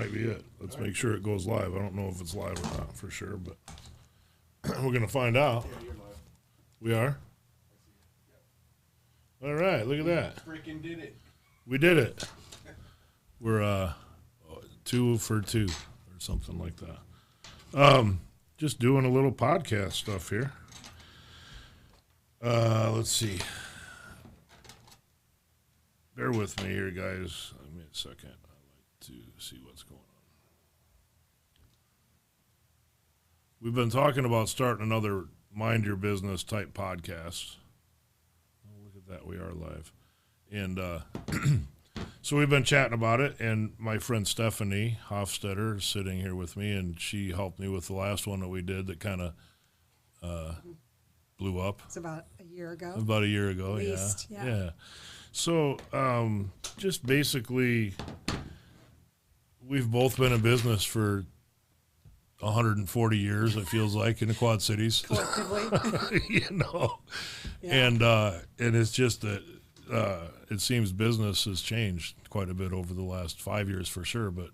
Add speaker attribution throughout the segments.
Speaker 1: might be it. Let's make sure it goes live. I don't know if it's live or not for sure, but we're going to find out.
Speaker 2: Yeah, you're live.
Speaker 1: We are? All right, look at that.
Speaker 2: Freaking did it.
Speaker 1: We did it. We're 2 for 2 or something like that. Just doing a little podcast stuff here. Let's see. Bear with me here, guys. Give me a second. I'd like to see what's going on. We've been talking about starting another Mind Your Business type podcast. Oh, look at that. We are live. And so we've been chatting about it, and my friend Stephanie Hofstetter is sitting here with me, and she helped me with the last one that we did that kind of blew up.
Speaker 3: It's about a year ago.
Speaker 1: About a year ago,
Speaker 3: At least, yeah.
Speaker 1: Yeah. So just basically, we've both been in business for 140 years, it feels like, in the Quad Cities.
Speaker 3: Collectively.
Speaker 1: Yeah. And it's just that it seems business has changed quite a bit over the last 5 years for sure, but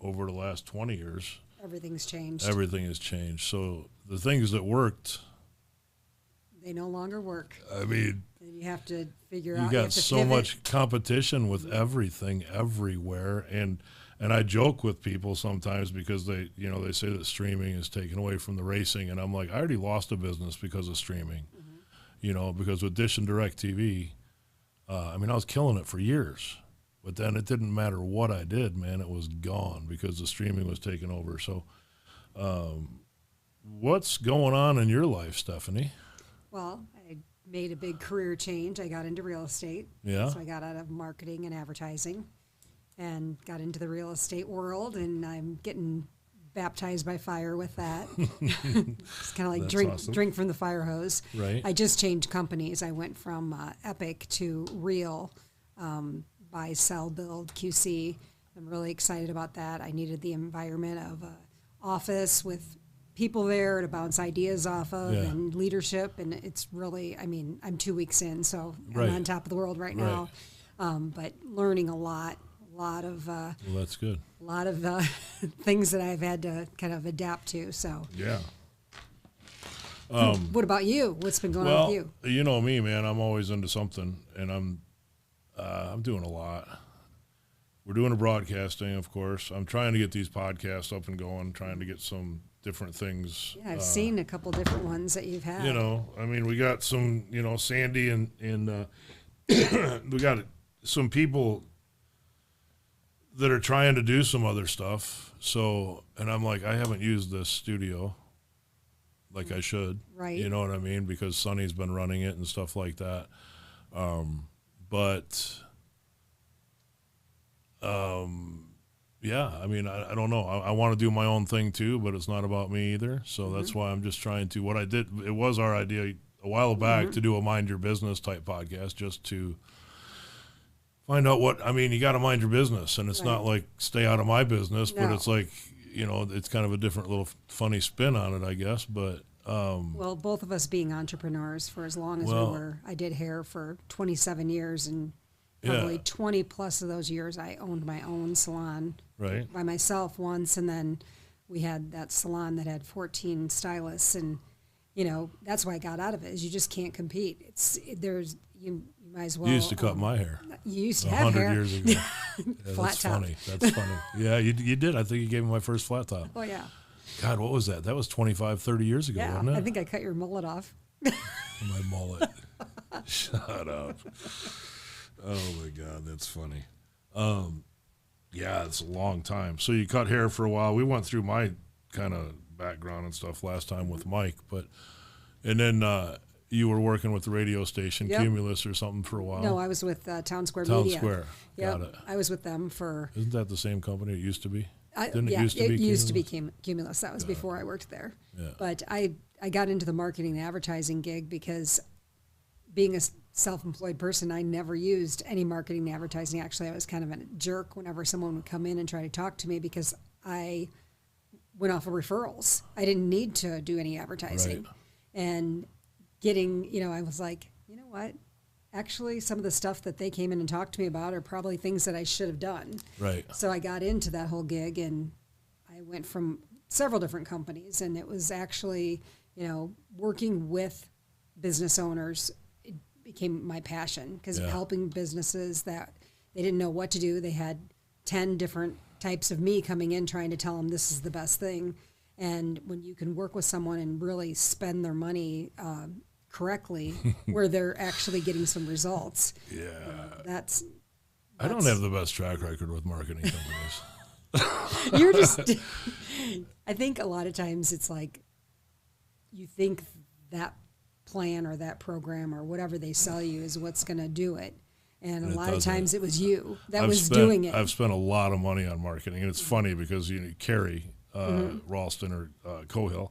Speaker 1: over the last 20 years,
Speaker 3: Everything's changed.
Speaker 1: everything has changed. So the things that worked,
Speaker 3: They no longer work.
Speaker 1: I mean,
Speaker 3: And you have to figure
Speaker 1: you
Speaker 3: out.
Speaker 1: got
Speaker 3: have to
Speaker 1: so
Speaker 3: pivot.
Speaker 1: much competition with everything everywhere, and I joke with people sometimes because they say that streaming is taken away from the racing, and I'm like, I already lost a business because of streaming, because with Dish and DirecTV, I was killing it for years, but then it didn't matter what I did, man, it was gone because the streaming was taken over. So, what's going on in your life, Stephanie?
Speaker 3: Well, I made a big career change. I got into real estate.
Speaker 1: Yeah.
Speaker 3: So I got out of marketing and advertising and got into the real estate world, and I'm getting baptized by fire with that. It's kind of like
Speaker 1: That's
Speaker 3: drink
Speaker 1: awesome.
Speaker 3: drink from the fire hose.
Speaker 1: Right.
Speaker 3: I just changed companies. I went from Epic to Real, buy, sell, build, QC. I'm really excited about that. I needed the environment of an office with people there to bounce ideas off of,
Speaker 1: Yeah.
Speaker 3: and leadership. And it's really, I'm 2 weeks in, so
Speaker 1: Right.
Speaker 3: I'm on top of the world right now. But learning a lot of
Speaker 1: Well, that's good.
Speaker 3: things that I've had to kind of adapt to. So,
Speaker 1: Yeah.
Speaker 3: what about you? What's been going on with you?
Speaker 1: You know me, man. I'm always into something, and I'm doing a lot. We're doing a broadcasting, of course. I'm trying to get these podcasts up and going, trying to get some different things.
Speaker 3: Yeah, I've seen a couple different ones that you've had.
Speaker 1: We got some, Sandy and we got some people that are trying to do some other stuff. So, and I'm like, I haven't used this studio like I should.
Speaker 3: Right.
Speaker 1: You know what I mean? Because Sonny's been running it and stuff like that. Yeah, I don't know. I want to do my own thing too, but it's not about me either. So that's why I'm just trying to, what I did, it was our idea a while back to do a Mind Your Business type podcast, just to find out you got to mind your business, and it's not like stay out of my business, but
Speaker 3: No.
Speaker 1: it's like, it's kind of a different little funny spin on it, I guess. But,
Speaker 3: Well, both of us being entrepreneurs for as long as we were. I did hair for 27 years, and probably 20 plus of those years I owned my own salon
Speaker 1: right.
Speaker 3: by myself once, and then we had that salon that had 14 stylists, and that's why I got out of it. Is you just can't compete. You might as well.
Speaker 1: You used to cut my hair.
Speaker 3: You used to have hair.
Speaker 1: 100 years ago. Yeah,
Speaker 3: Flat
Speaker 1: that's
Speaker 3: top.
Speaker 1: funny. That's funny. Yeah, you did. I think you gave me my first flat top.
Speaker 3: Oh yeah.
Speaker 1: God, what was that? That was 25, 30 years ago,
Speaker 3: Yeah,
Speaker 1: wasn't it?
Speaker 3: I think I cut your mullet off.
Speaker 1: My mullet. Shut up. Oh, my God, that's funny. Yeah, it's a long time. So you cut hair for a while. We went through my kind of background and stuff last time with Mike, and then you were working with the radio station,
Speaker 3: Yep.
Speaker 1: Cumulus or something for a while.
Speaker 3: No, I was with Town Square
Speaker 1: Town
Speaker 3: Media.
Speaker 1: Square.
Speaker 3: Yep,
Speaker 1: Got it.
Speaker 3: I was with them for.
Speaker 1: Isn't that the same company it used to be?
Speaker 3: It used to be Cumulus. That was before I worked there.
Speaker 1: Yeah.
Speaker 3: But I got into the marketing and advertising gig because being a self-employed person, I never used any marketing and advertising. Actually, I was kind of a jerk whenever someone would come in and try to talk to me because I went off of referrals. I didn't need to do any advertising.
Speaker 1: Right.
Speaker 3: And getting, I was like, you know what? actually some of the stuff that they came in and talked to me about are probably things that I should have done.
Speaker 1: Right.
Speaker 3: So I got into that whole gig, and I went from several different companies, and it was actually, working with business owners. It became my passion because helping businesses that they didn't know what to do. They had 10 different types of me coming in trying to tell them this is the best thing. And when you can work with someone and really spend their money correctly, where they're actually getting some results.
Speaker 1: Yeah.
Speaker 3: That's
Speaker 1: I don't have the best track record with marketing companies.
Speaker 3: You're just, I think a lot of times it's like you think that plan or that program or whatever they sell you is what's going to do it. And a lot of times it was you that was doing it.
Speaker 1: I've spent a lot of money on marketing. And it's funny because, Carrie Ralston or Cohill,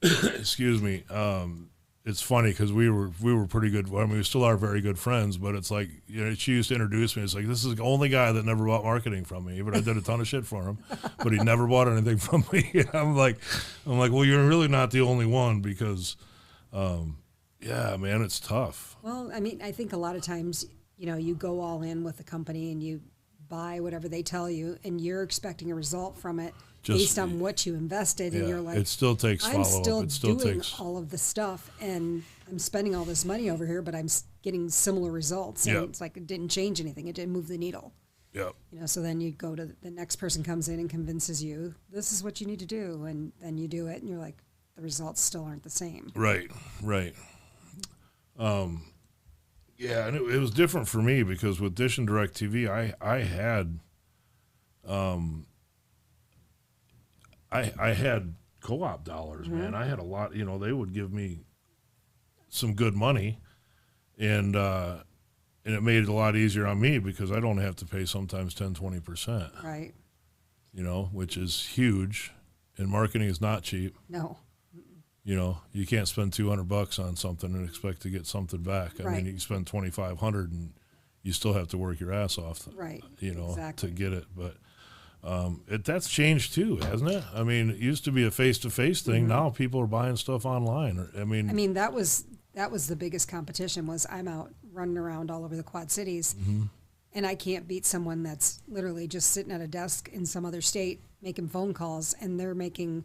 Speaker 1: excuse me, it's funny because we were pretty good. I mean, we still are very good friends, but it's like, she used to introduce me. It's like, this is the only guy that never bought marketing from me. But I did a ton of shit for him, but he never bought anything from me. And I'm like, well, you're really not the only one because, yeah, man, it's tough.
Speaker 3: Well, I mean, I think a lot of times, you go all in with the company and you buy whatever they tell you, and you're expecting a result from it. Based on what you invested, and you're like,
Speaker 1: it still takes follow-up.
Speaker 3: I'm still doing all of the stuff, and I'm spending all this money over here, but I'm getting similar results. And it's like it didn't change anything. It didn't move the needle.
Speaker 1: Yeah.
Speaker 3: So then you go to the next person comes in and convinces you, this is what you need to do, and then you do it, and you're like, the results still aren't the same.
Speaker 1: Right. Yeah, and it was different for me because with Dish and DirecTV, I had I had co-op dollars, man. I had a lot, they would give me some good money, and it made it a lot easier on me because I don't have to pay sometimes 10-20%.
Speaker 3: Right.
Speaker 1: Which is huge, and marketing is not cheap.
Speaker 3: No.
Speaker 1: You can't spend $200 on something and expect to get something back. I
Speaker 3: Right.
Speaker 1: mean, you spend $2,500 and you still have to work your ass off,
Speaker 3: right.
Speaker 1: To get it. But that's changed too, hasn't it? I mean, it used to be a face-to-face thing. Now people are buying stuff online. I mean,
Speaker 3: that was the biggest competition. Was I'm out running around all over the Quad Cities, and I can't beat someone that's literally just sitting at a desk in some other state making phone calls, and they're making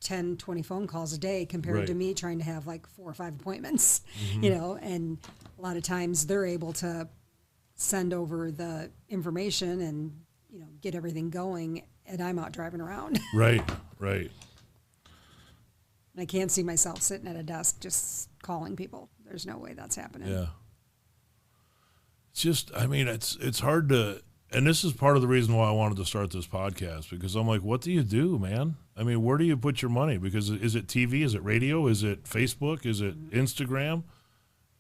Speaker 3: 10, 20 phone calls a day compared to me trying to have like 4 or 5 appointments, and a lot of times they're able to send over the information and, get everything going, and I'm out driving around.
Speaker 1: Right.
Speaker 3: And I can't see myself sitting at a desk just calling people. There's no way that's happening.
Speaker 1: Yeah. It's just, it's hard to, and this is part of the reason why I wanted to start this podcast, because I'm like, what do you do, man? I mean, where do you put your money? Because is it TV? Is it radio? Is it Facebook? Is it Instagram?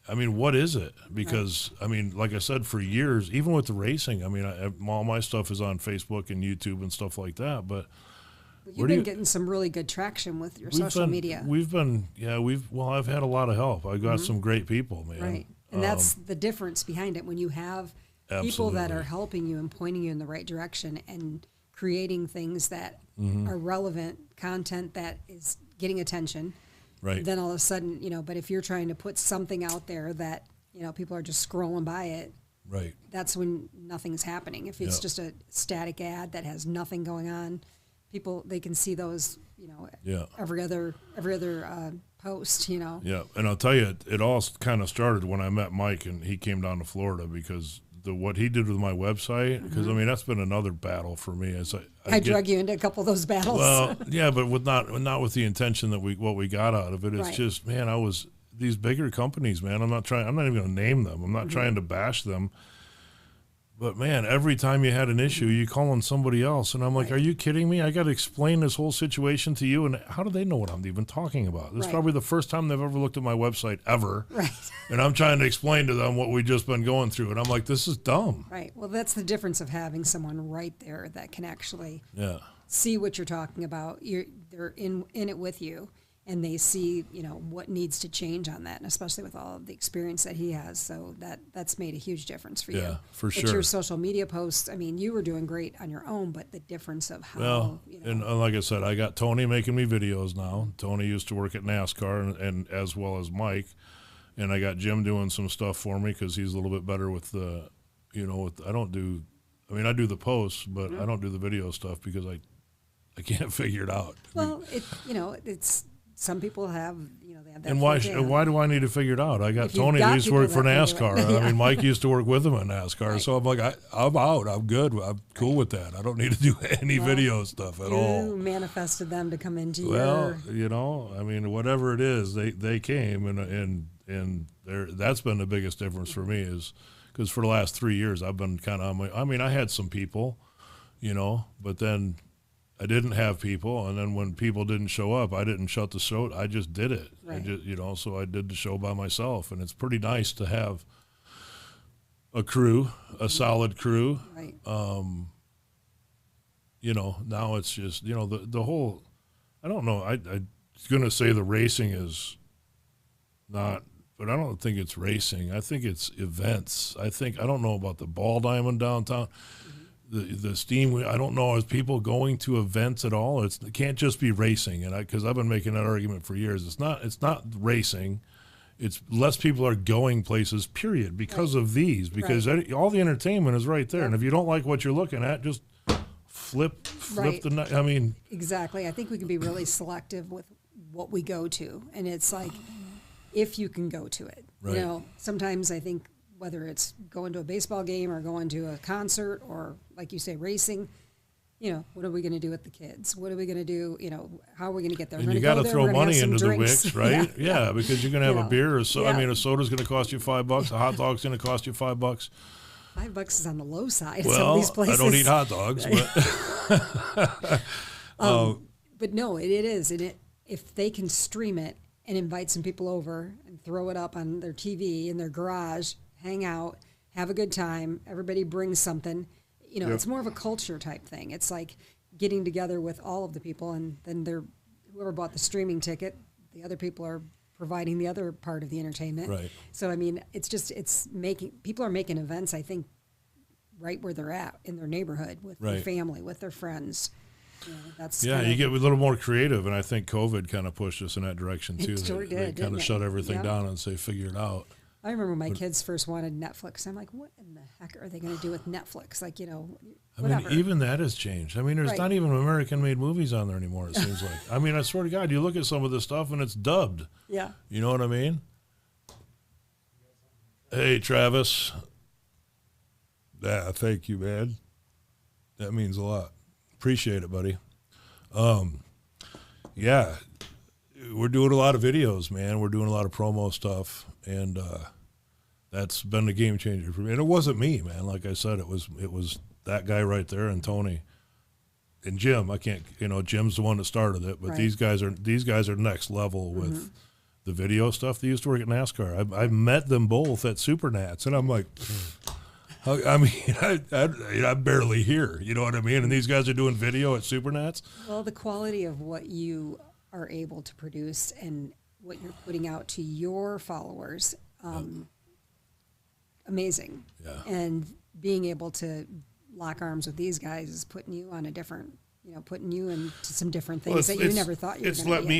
Speaker 1: I mean, what is it? Because, like I said, for years, even with the racing, all my stuff is on Facebook and YouTube and stuff like that. But
Speaker 3: you've been getting some really good traction with your social media.
Speaker 1: I've had a lot of help. I got some great people, man.
Speaker 3: Right. And that's the difference behind it. When you have people that are helping you and pointing you in the right direction and creating things that are relevant content that is getting attention.
Speaker 1: Right.
Speaker 3: Then all of a sudden, but if you're trying to put something out there that, people are just scrolling by it.
Speaker 1: Right.
Speaker 3: That's when nothing's happening. If it's just a static ad that has nothing going on, people, they can see those, every other post,
Speaker 1: Yeah. And I'll tell you, it all kind of started when I met Mike and he came down to Florida because what he did with my website, because that's been another battle for me. I
Speaker 3: drug you into a couple of those battles.
Speaker 1: Well, yeah, but not with the intention that what we got out of it. It's just, man, these bigger companies, man. I'm not even going to name them. I'm not trying to bash them. But man, every time you had an issue, you call on somebody else, and I'm like, are you kidding me? I got to explain this whole situation to you, and how do they know what I'm even talking about? This is probably the first time they've ever looked at my website ever, and I'm trying to explain to them what we've just been going through, and I'm like, this is dumb.
Speaker 3: Right. Well, that's the difference of having someone right there that can actually see what you're talking about. They're in it with you. And they see, what needs to change on that, and especially with all of the experience that he has. So that's made a huge difference for you.
Speaker 1: Yeah, for sure.
Speaker 3: It's your social media posts. You were doing great on your own, but the difference of how.
Speaker 1: Well, and like I said, I got Tony making me videos now. Tony used to work at NASCAR, and as well as Mike. and I got Jim doing some stuff for me because he's a little bit better with the, I don't do, I mean, I do the posts, but I don't do the video stuff because I can't figure it out.
Speaker 3: Well, it's some people have, they have that.
Speaker 1: And why do I need to figure it out? I got
Speaker 3: If you've
Speaker 1: Tony
Speaker 3: got
Speaker 1: who used to work
Speaker 3: people
Speaker 1: for
Speaker 3: that can do
Speaker 1: NASCAR.
Speaker 3: it. Yeah.
Speaker 1: I mean, Mike used to work with him at NASCAR,
Speaker 3: Right.
Speaker 1: so I'm like, I'm out. I'm good. I'm cool with that. I don't need to do any video stuff at all.
Speaker 3: You manifested them to come into
Speaker 1: Well,
Speaker 3: your.
Speaker 1: I mean, whatever it is, they came, and that's been the biggest difference for me is because for the last 3 years I've been kind of on my. I mean, I had some people, but then I didn't have people, and then when people didn't show up, I didn't shut the show. I just did it.
Speaker 3: Right.
Speaker 1: So I did the show by myself, and it's pretty nice to have a crew, a solid crew.
Speaker 3: Right.
Speaker 1: Now it's just the whole. I don't know. I was gonna say the racing is not, but I don't think it's racing. I think it's events. I don't know about the ball diamond downtown. The steam. I don't know. Is people going to events at all? It can't just be racing. And because I've been making that argument for years. It's not racing. It's less people are going places. Period. Because of these. Because all the entertainment is right there.
Speaker 3: Yep.
Speaker 1: And if you don't like what you're looking at, just flip
Speaker 3: Right.
Speaker 1: I mean.
Speaker 3: Exactly. I think we can be really selective with what we go to, and it's like if you can go to it.
Speaker 1: Right.
Speaker 3: Sometimes I think whether it's going to a baseball game or going to a concert or, like you say, racing, what are we going to do with the kids? What are we going to do? How are we going to get there?
Speaker 1: And you got to throw money into the wicks, right? Yeah, because you're going to have a beer or so.
Speaker 3: Yeah.
Speaker 1: I mean, a soda's going to cost you $5. A hot dog's going to cost you $5.
Speaker 3: $5 is on the low side. Some
Speaker 1: Well,
Speaker 3: of these places.
Speaker 1: I don't eat hot dogs, but
Speaker 3: But no, it is. And if they can stream it and invite some people over and throw it up on their TV in their garage, hang out, have a good time, everybody brings something, it's more of a culture type thing. It's like getting together with all of the people, and then whoever bought the streaming ticket, the other people are providing the other part of the entertainment.
Speaker 1: Right.
Speaker 3: So, I mean, people are making events, I think, right where they're at in their neighborhood with their family, with their friends. You
Speaker 1: get a little more creative, and I think COVID kind of pushed us in that direction too.
Speaker 3: It sure did,
Speaker 1: They kind of shut everything
Speaker 3: Yep.
Speaker 1: down and say, figure it out.
Speaker 3: I remember when my kids first wanted Netflix. I'm like, what in the heck are they going to do with Netflix? Like, whatever.
Speaker 1: I mean, even that has changed. I mean, there's not even American-made movies on there anymore, it seems like. I mean, I swear to God, you look at some of this stuff, and it's dubbed.
Speaker 3: Yeah.
Speaker 1: You know what I mean? Hey, Travis. Yeah, thank you, man. That means a lot. Appreciate it, buddy. Yeah, we're doing a lot of videos, man. We're doing a lot of promo stuff, and that's been the game changer for me. And it wasn't me, man. Like I said, it was that guy right there and Tony and Jim. I can't, Jim's the one that started it, but these guys are next level with the video stuff. They used to work at NASCAR. I met them both at Supernats, and I'm like. I mean, I'm barely here. You know what I mean? And these guys are doing video at Supernats.
Speaker 3: Well, the quality of what you are able to produce and what you're putting out to your followers, amazing.
Speaker 1: Yeah.
Speaker 3: And being able to lock arms with these guys is putting you on a different, putting you into some different things that you never thought you were going to be in.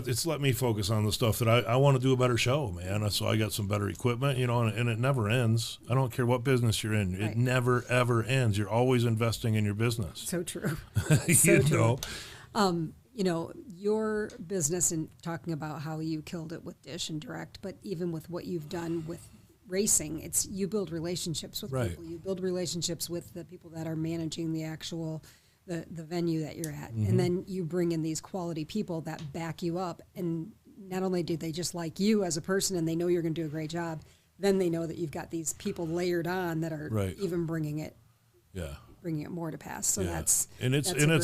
Speaker 1: It's let me focus on the stuff that I want to do a better show, man. So I got some better equipment, and it never ends. I don't care what business you're in. It never, ever ends. You're always investing in your business.
Speaker 3: So true.
Speaker 1: So true.
Speaker 3: Your business and talking about how you killed it with Dish and Direct, but even with what you've done with racing, it's you build relationships with people. You build relationships with the people that are managing the actual the venue that you're at. And then you bring in these quality people that back you up. And not only do they just like you as a person and they know you're going to do a great job, then they know that you've got these people layered on that are even bringing it more to pass. So that's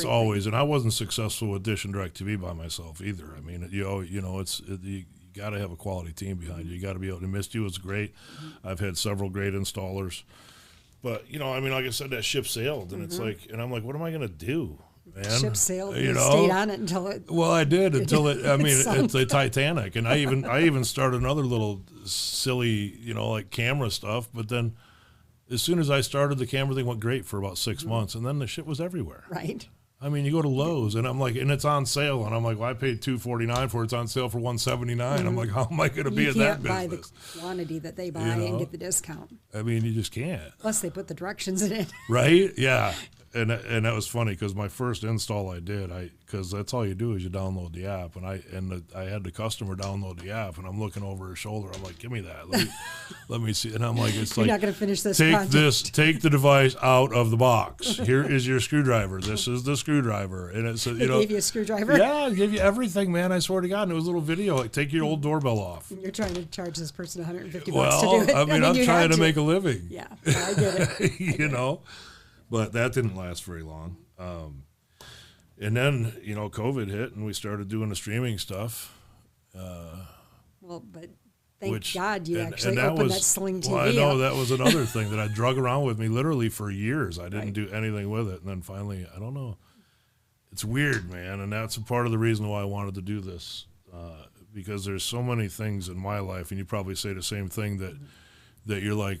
Speaker 1: always, and I wasn't successful with Dish and Direct TV by myself either. I mean, you got to have a quality team behind you. You got to be able to. Misty was great. I've had several great installers. But, I mean, like I said, that ship sailed, and it's like, and I'm like, what am I going to do, man?
Speaker 3: Ship sailed, you stayed on it until it.
Speaker 1: Well, I did until it, I mean, it's the Titanic, and I even started another little silly, like camera stuff, but then as soon as I started, the camera thing went great for about 6 months, and then the shit was everywhere.
Speaker 3: Right.
Speaker 1: I mean, you go to Lowe's, and I'm like, and it's on sale, and I'm like, well, I paid $249 for it. It's on sale for $179. I'm like, how am I going to be in that business?
Speaker 3: You can't buy the quantity that they buy and get the discount.
Speaker 1: I mean, you just can't.
Speaker 3: Plus, they put the directions in it.
Speaker 1: Right? Yeah. And that was funny because my first install I did, because that's all you do is you download the app, and I had the customer download the app, and I'm looking over her shoulder. I'm like, give me that, let me see. And I'm like, it's
Speaker 3: You're
Speaker 1: like,
Speaker 3: not going to finish this.
Speaker 1: Take the device out of the box. Here is your screwdriver. This is the screwdriver, and it's
Speaker 3: They gave you a screwdriver.
Speaker 1: Yeah, I gave you everything, man. I swear to God. And it was a little video like, take your old doorbell off.
Speaker 3: And you're trying to charge this person $150 to do it.
Speaker 1: I mean, I'm trying to make a living.
Speaker 3: Yeah, I get it.
Speaker 1: You know. But that didn't last very long. And then, COVID hit and we started doing the streaming stuff.
Speaker 3: Well, but thank God you actually opened that Sling TV.
Speaker 1: Well, I know that was another thing that I drug around with me literally for years. I didn't do anything with it. And then finally, I don't know. It's weird, man. And that's a part of the reason why I wanted to do this. Because there's so many things in my life, and you probably say the same thing, that you're like,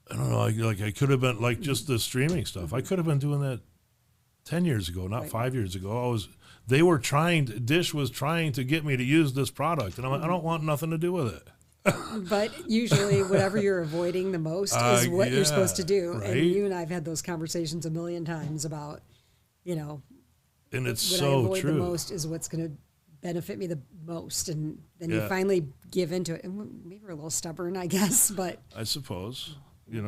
Speaker 1: I don't know, like I could have been, like just the streaming stuff. I could have been doing that 10 years ago, not 5 years ago. Dish was trying to get me to use this product, and I'm like, I don't want nothing to do with it.
Speaker 3: But usually whatever you're avoiding the most is what you're supposed to do.
Speaker 1: Right?
Speaker 3: And you and I have had those conversations a million times about,
Speaker 1: and it's
Speaker 3: what
Speaker 1: so
Speaker 3: I avoid
Speaker 1: true.
Speaker 3: the most is what's going to benefit me the most. And then you finally give into it. And maybe we're a little stubborn, I guess, but
Speaker 1: I suppose. But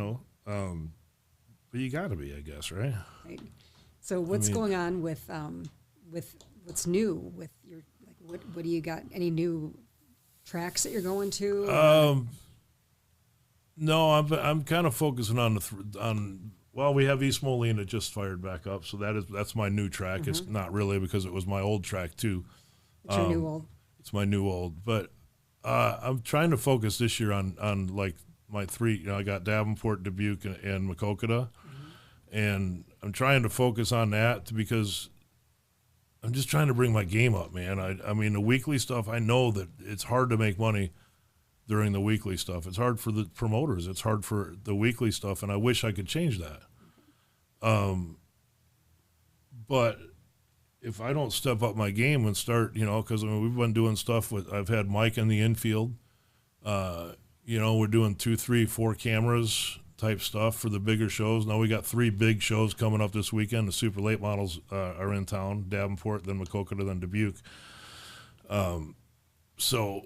Speaker 1: you got to be, I guess, right?
Speaker 3: Right. So what's going on with what's new with your, like, what do you got? Any new tracks that you're going to?
Speaker 1: No, I'm kind of focusing on well, we have East Moline that just fired back up, so that's my new track. It's not really because it was my old track too.
Speaker 3: It's your new old.
Speaker 1: It's my new old, but I'm trying to focus this year on like my three. I got Davenport, Dubuque, and Maquoketa, and I'm trying to focus on that because I'm just trying to bring my game up, man. I mean, the weekly stuff, I know that it's hard to make money during the weekly stuff. It's hard for the promoters. It's hard for the weekly stuff, and I wish I could change that. But if I don't step up my game and start, because we've been doing stuff I've had Mike in the infield. We're doing 2, 3, 4 cameras type stuff for the bigger shows. Now we got 3 big shows coming up this weekend. The super late models are in town: Davenport, then Maquoketa, then Dubuque. So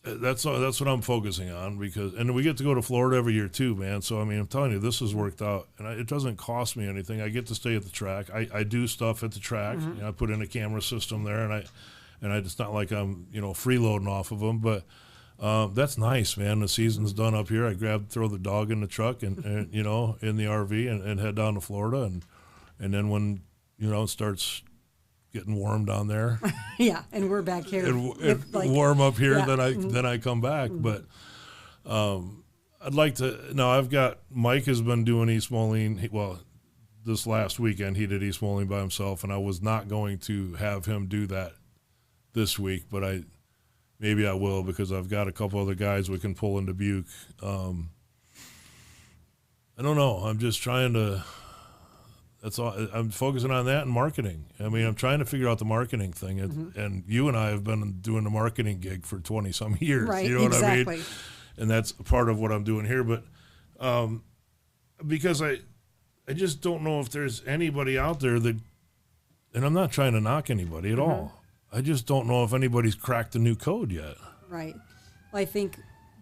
Speaker 1: that's what I'm focusing on and we get to go to Florida every year too, man. So I mean, I'm telling you, this has worked out, and it doesn't cost me anything. I get to stay at the track. I do stuff at the track. I put in a camera system there, and it's not like I'm freeloading off of them, but. That's nice, man. The season's done up here. I throw the dog in the truck and in the RV and head down to Florida, and then when it starts getting warm down there,
Speaker 3: yeah, and we're back here,
Speaker 1: warm up here, then I come back. But I'd like to. No, I've got Mike has been doing East Moline. This last weekend he did East Moline by himself, and I was not going to have him do that this week, but maybe I will, because I've got a couple other guys we can pull in Dubuque. I don't know. I'm just trying to. That's all. I'm focusing on that and marketing. I mean, I'm trying to figure out the marketing thing, and you and I have been doing the marketing gig for 20 some years.
Speaker 3: Right.
Speaker 1: You know
Speaker 3: exactly.
Speaker 1: what I mean? And that's part of what I'm doing here. But because I just don't know if there's anybody out there that, and I'm not trying to knock anybody at all. I just don't know if anybody's cracked the new code yet.
Speaker 3: Right. Well, I think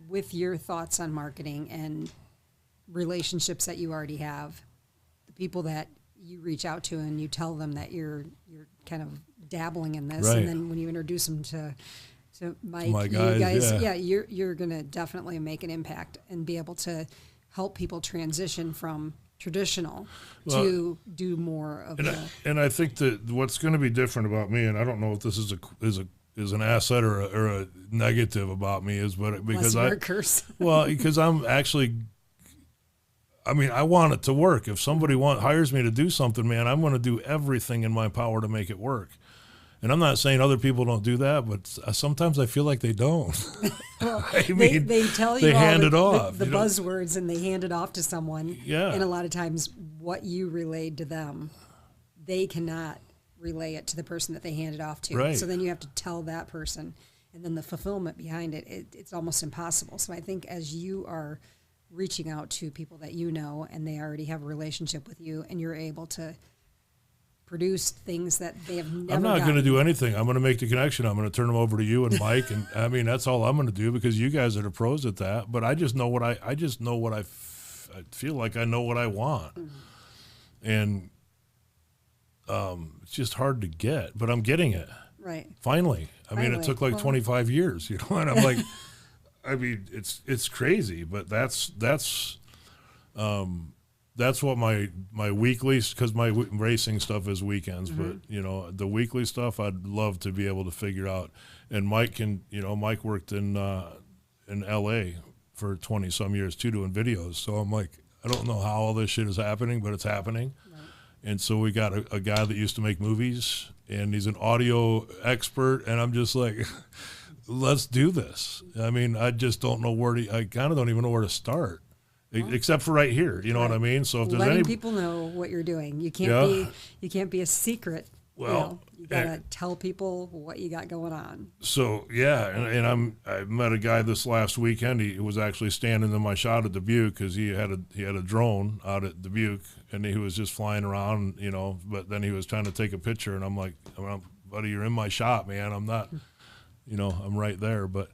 Speaker 3: with your thoughts on marketing and relationships that you already have, the people that you reach out to and you tell them that you're kind of dabbling in this,
Speaker 1: right.
Speaker 3: And then when you introduce them to Mike,
Speaker 1: my guys,
Speaker 3: you're going to definitely make an impact and be able to help people transition from traditional to do more of
Speaker 1: and I think that what's going to be different about me, and I don't know if this is an asset or a negative about me, because I'm actually, I mean, I want it to work. If somebody hires me to do something, man, I'm going to do everything in my power to make it work. And I'm not saying other people don't do that, but sometimes I feel like they don't.
Speaker 3: Well, they tell you
Speaker 1: they hand it off.
Speaker 3: The buzzwords, and they hand it off to someone.
Speaker 1: Yeah.
Speaker 3: And a lot of times what you relayed to them they cannot relay it to the person that they hand it off to.
Speaker 1: Right.
Speaker 3: So then you have to tell that person, and then the fulfillment behind it, it's almost impossible. So I think as you are reaching out to people that you know and they already have a relationship with you, and you're able to produce things that they have never
Speaker 1: I'm not going to
Speaker 3: gotten.
Speaker 1: do anything. I'm going to make the connection. I'm going to turn them over to you and Mike, and I mean that's all I'm going to do because you guys are the pros at that. But I just know what I feel like I know what I want, and it's just hard to get. But I'm getting it.
Speaker 3: Right.
Speaker 1: Finally. I mean, it took like 25 years, you know, and I'm like, I mean, it's crazy, but that's what my weekly, because my racing stuff is weekends, but you know, the weekly stuff I'd love to be able to figure out. And Mike Mike worked in LA for 20 some years too, doing videos. So I'm like, I don't know how all this shit is happening, but it's happening. Right. And so we got a guy that used to make movies, and he's an audio expert, and I'm just like, let's do this. I mean, I just don't know I kind of don't even know where to start. Except for right here, you know what I mean. So if there's
Speaker 3: letting people know what you're doing, you can't be a secret.
Speaker 1: Well,
Speaker 3: you gotta tell people what you got going on.
Speaker 1: So yeah, and I met a guy this last weekend. He was actually standing in my shot at Dubuque because he had a drone out at Dubuque, and he was just flying around, you know. But then he was trying to take a picture, and I'm like, buddy, you're in my shot, man. I'm not, you know, I'm right there. But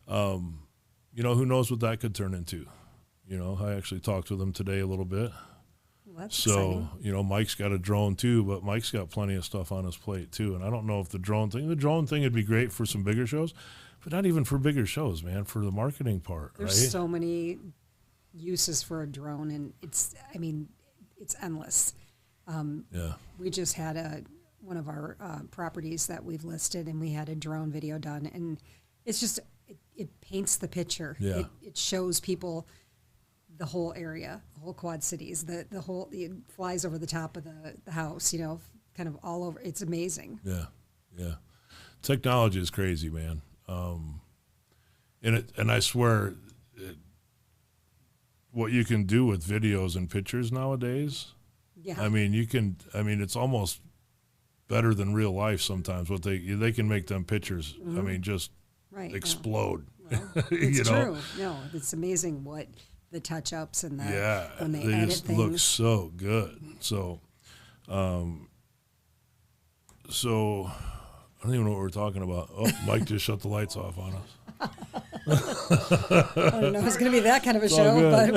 Speaker 1: you know, who knows what that could turn into. You know, I actually talked with him today a little bit.
Speaker 3: Well, that's
Speaker 1: so,
Speaker 3: exciting.
Speaker 1: You know, Mike's got a drone too, but Mike's got plenty of stuff on his plate too. And I don't know if the drone thing would be great for some bigger shows, but not even for bigger shows, man, for the marketing part.
Speaker 3: There's
Speaker 1: right?
Speaker 3: so many uses for a drone, and it's endless. We just had one of our properties that we've listed, and we had a drone video done, and it's just, it paints the picture.
Speaker 1: Yeah.
Speaker 3: It shows people the whole area, the whole Quad Cities, it flies over the top of the house, you know, kind of all over. It's amazing.
Speaker 1: Yeah, yeah. Technology is crazy, man. And I swear, what you can do with videos and pictures nowadays.
Speaker 3: Yeah.
Speaker 1: I mean, it's almost better than real life sometimes. What they can make them pictures. I mean, just explode.
Speaker 3: Well, it's true. No, it's amazing what the touch-ups and when they edit
Speaker 1: just
Speaker 3: things.
Speaker 1: Look so good. So, so I don't even know what we're talking about. Oh, Mike just shut the lights off on us.
Speaker 3: I don't know if it's going to be that kind of a show, but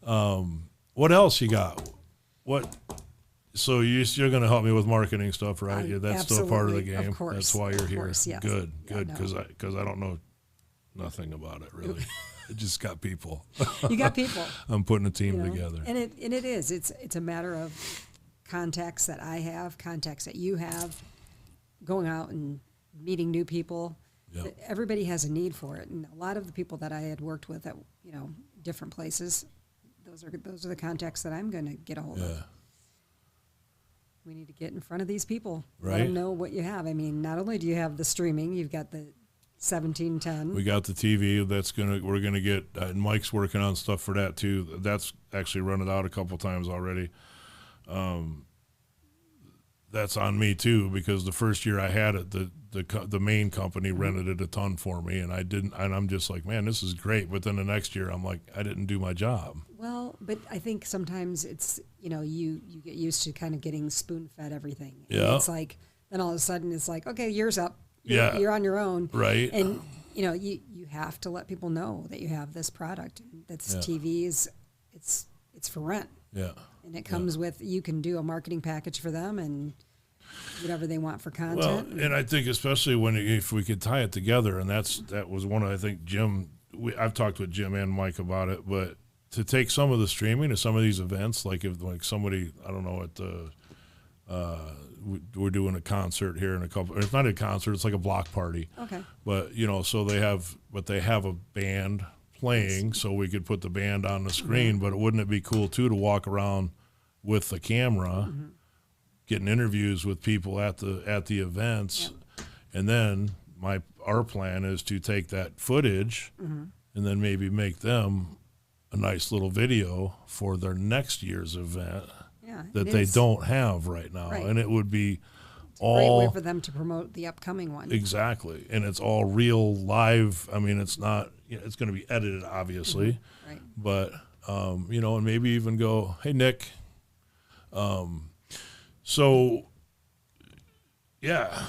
Speaker 3: whatever.
Speaker 1: What else you got? So you're going to help me with marketing stuff, right? Yeah, that's still part of the game.
Speaker 3: Of course.
Speaker 1: That's why you're here.
Speaker 3: Course, yes.
Speaker 1: Good,
Speaker 3: Yeah,
Speaker 1: because I don't know nothing about it really. I just got people.
Speaker 3: You got people.
Speaker 1: I'm putting a team together.
Speaker 3: And it is. It's a matter of contacts that I have, contacts that you have, going out and meeting new people.
Speaker 1: Yep.
Speaker 3: Everybody has a need for it, and a lot of the people that I had worked with at different places, those are the contacts that I'm going to get a hold of. We need to get in front of these people.
Speaker 1: Right.
Speaker 3: Let them know what you have. I mean, not only do you have the streaming, you've got the 1710.
Speaker 1: We got the TV we're gonna get. And Mike's working on stuff for that too. That's actually run it out a couple times already. That's on me too because the first year I had it, the main company rented it a ton for me, and I didn't. And I'm just like, man, this is great. But then the next year, I'm like, I didn't do my job.
Speaker 3: Well, but I think sometimes it's you get used to kind of getting spoon fed everything. And
Speaker 1: yeah.
Speaker 3: it's like then all of a sudden it's like, okay, year's up.
Speaker 1: You're
Speaker 3: on your own.
Speaker 1: Right.
Speaker 3: And you have to let people know that you have this product. That's TVs. It's for rent.
Speaker 1: Yeah.
Speaker 3: And it comes with, you can do a marketing package for them and whatever they want for content.
Speaker 1: Well, and I think especially if we could tie it together, and that was one of, I think Jim, I've talked with Jim and Mike about it, but to take some of the streaming to some of these events, like if somebody, I don't know, at the we're doing a concert here in a couple. It's not a concert; it's like a block party.
Speaker 3: Okay.
Speaker 1: But so they have a band playing, so we could put the band on the screen. But wouldn't it be cool too to walk around with the camera, getting interviews with people at the events, and then our plan is to take that footage and then maybe make them a nice little video for their next year's event
Speaker 3: Yeah,
Speaker 1: that
Speaker 3: it
Speaker 1: they
Speaker 3: is.
Speaker 1: don't have right now.
Speaker 3: Right.
Speaker 1: And it would be
Speaker 3: Great way
Speaker 1: all
Speaker 3: for them to promote the upcoming one.
Speaker 1: exactly. And it's all real live. I mean, it's not, it's going to be edited, obviously,
Speaker 3: Right.
Speaker 1: but, and maybe even go, hey, Nick. So, yeah.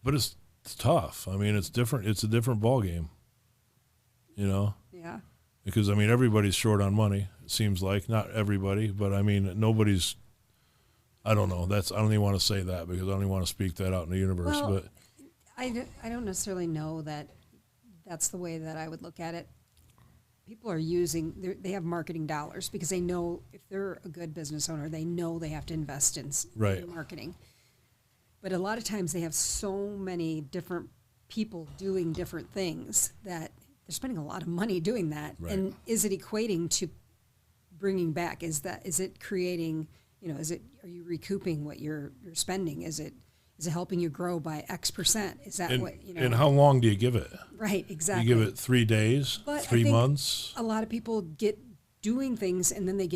Speaker 1: But it's tough. I mean, it's different. It's a different ball game,
Speaker 3: Yeah.
Speaker 1: because, I mean, everybody's short on money, it seems like. Not everybody, but, I mean, nobody's, I don't know. I don't even want to say that because I don't even want to speak that out in the universe.
Speaker 3: Well,
Speaker 1: But
Speaker 3: I don't necessarily know that that's the way that I would look at it. People are they have marketing dollars because they know if they're a good business owner, they know they have to invest in
Speaker 1: Right.
Speaker 3: marketing. But a lot of times they have so many different people doing different things that they're spending a lot of money doing that.
Speaker 1: Right.
Speaker 3: And is it equating to bringing back? Is it creating, are you recouping what you're spending? Is it helping you grow by X percent? Is that
Speaker 1: and,
Speaker 3: what,
Speaker 1: and how long do you give it?
Speaker 3: Right, exactly.
Speaker 1: You give it 3 days,
Speaker 3: But I
Speaker 1: 3
Speaker 3: think
Speaker 1: months.
Speaker 3: a lot of people get doing things and then they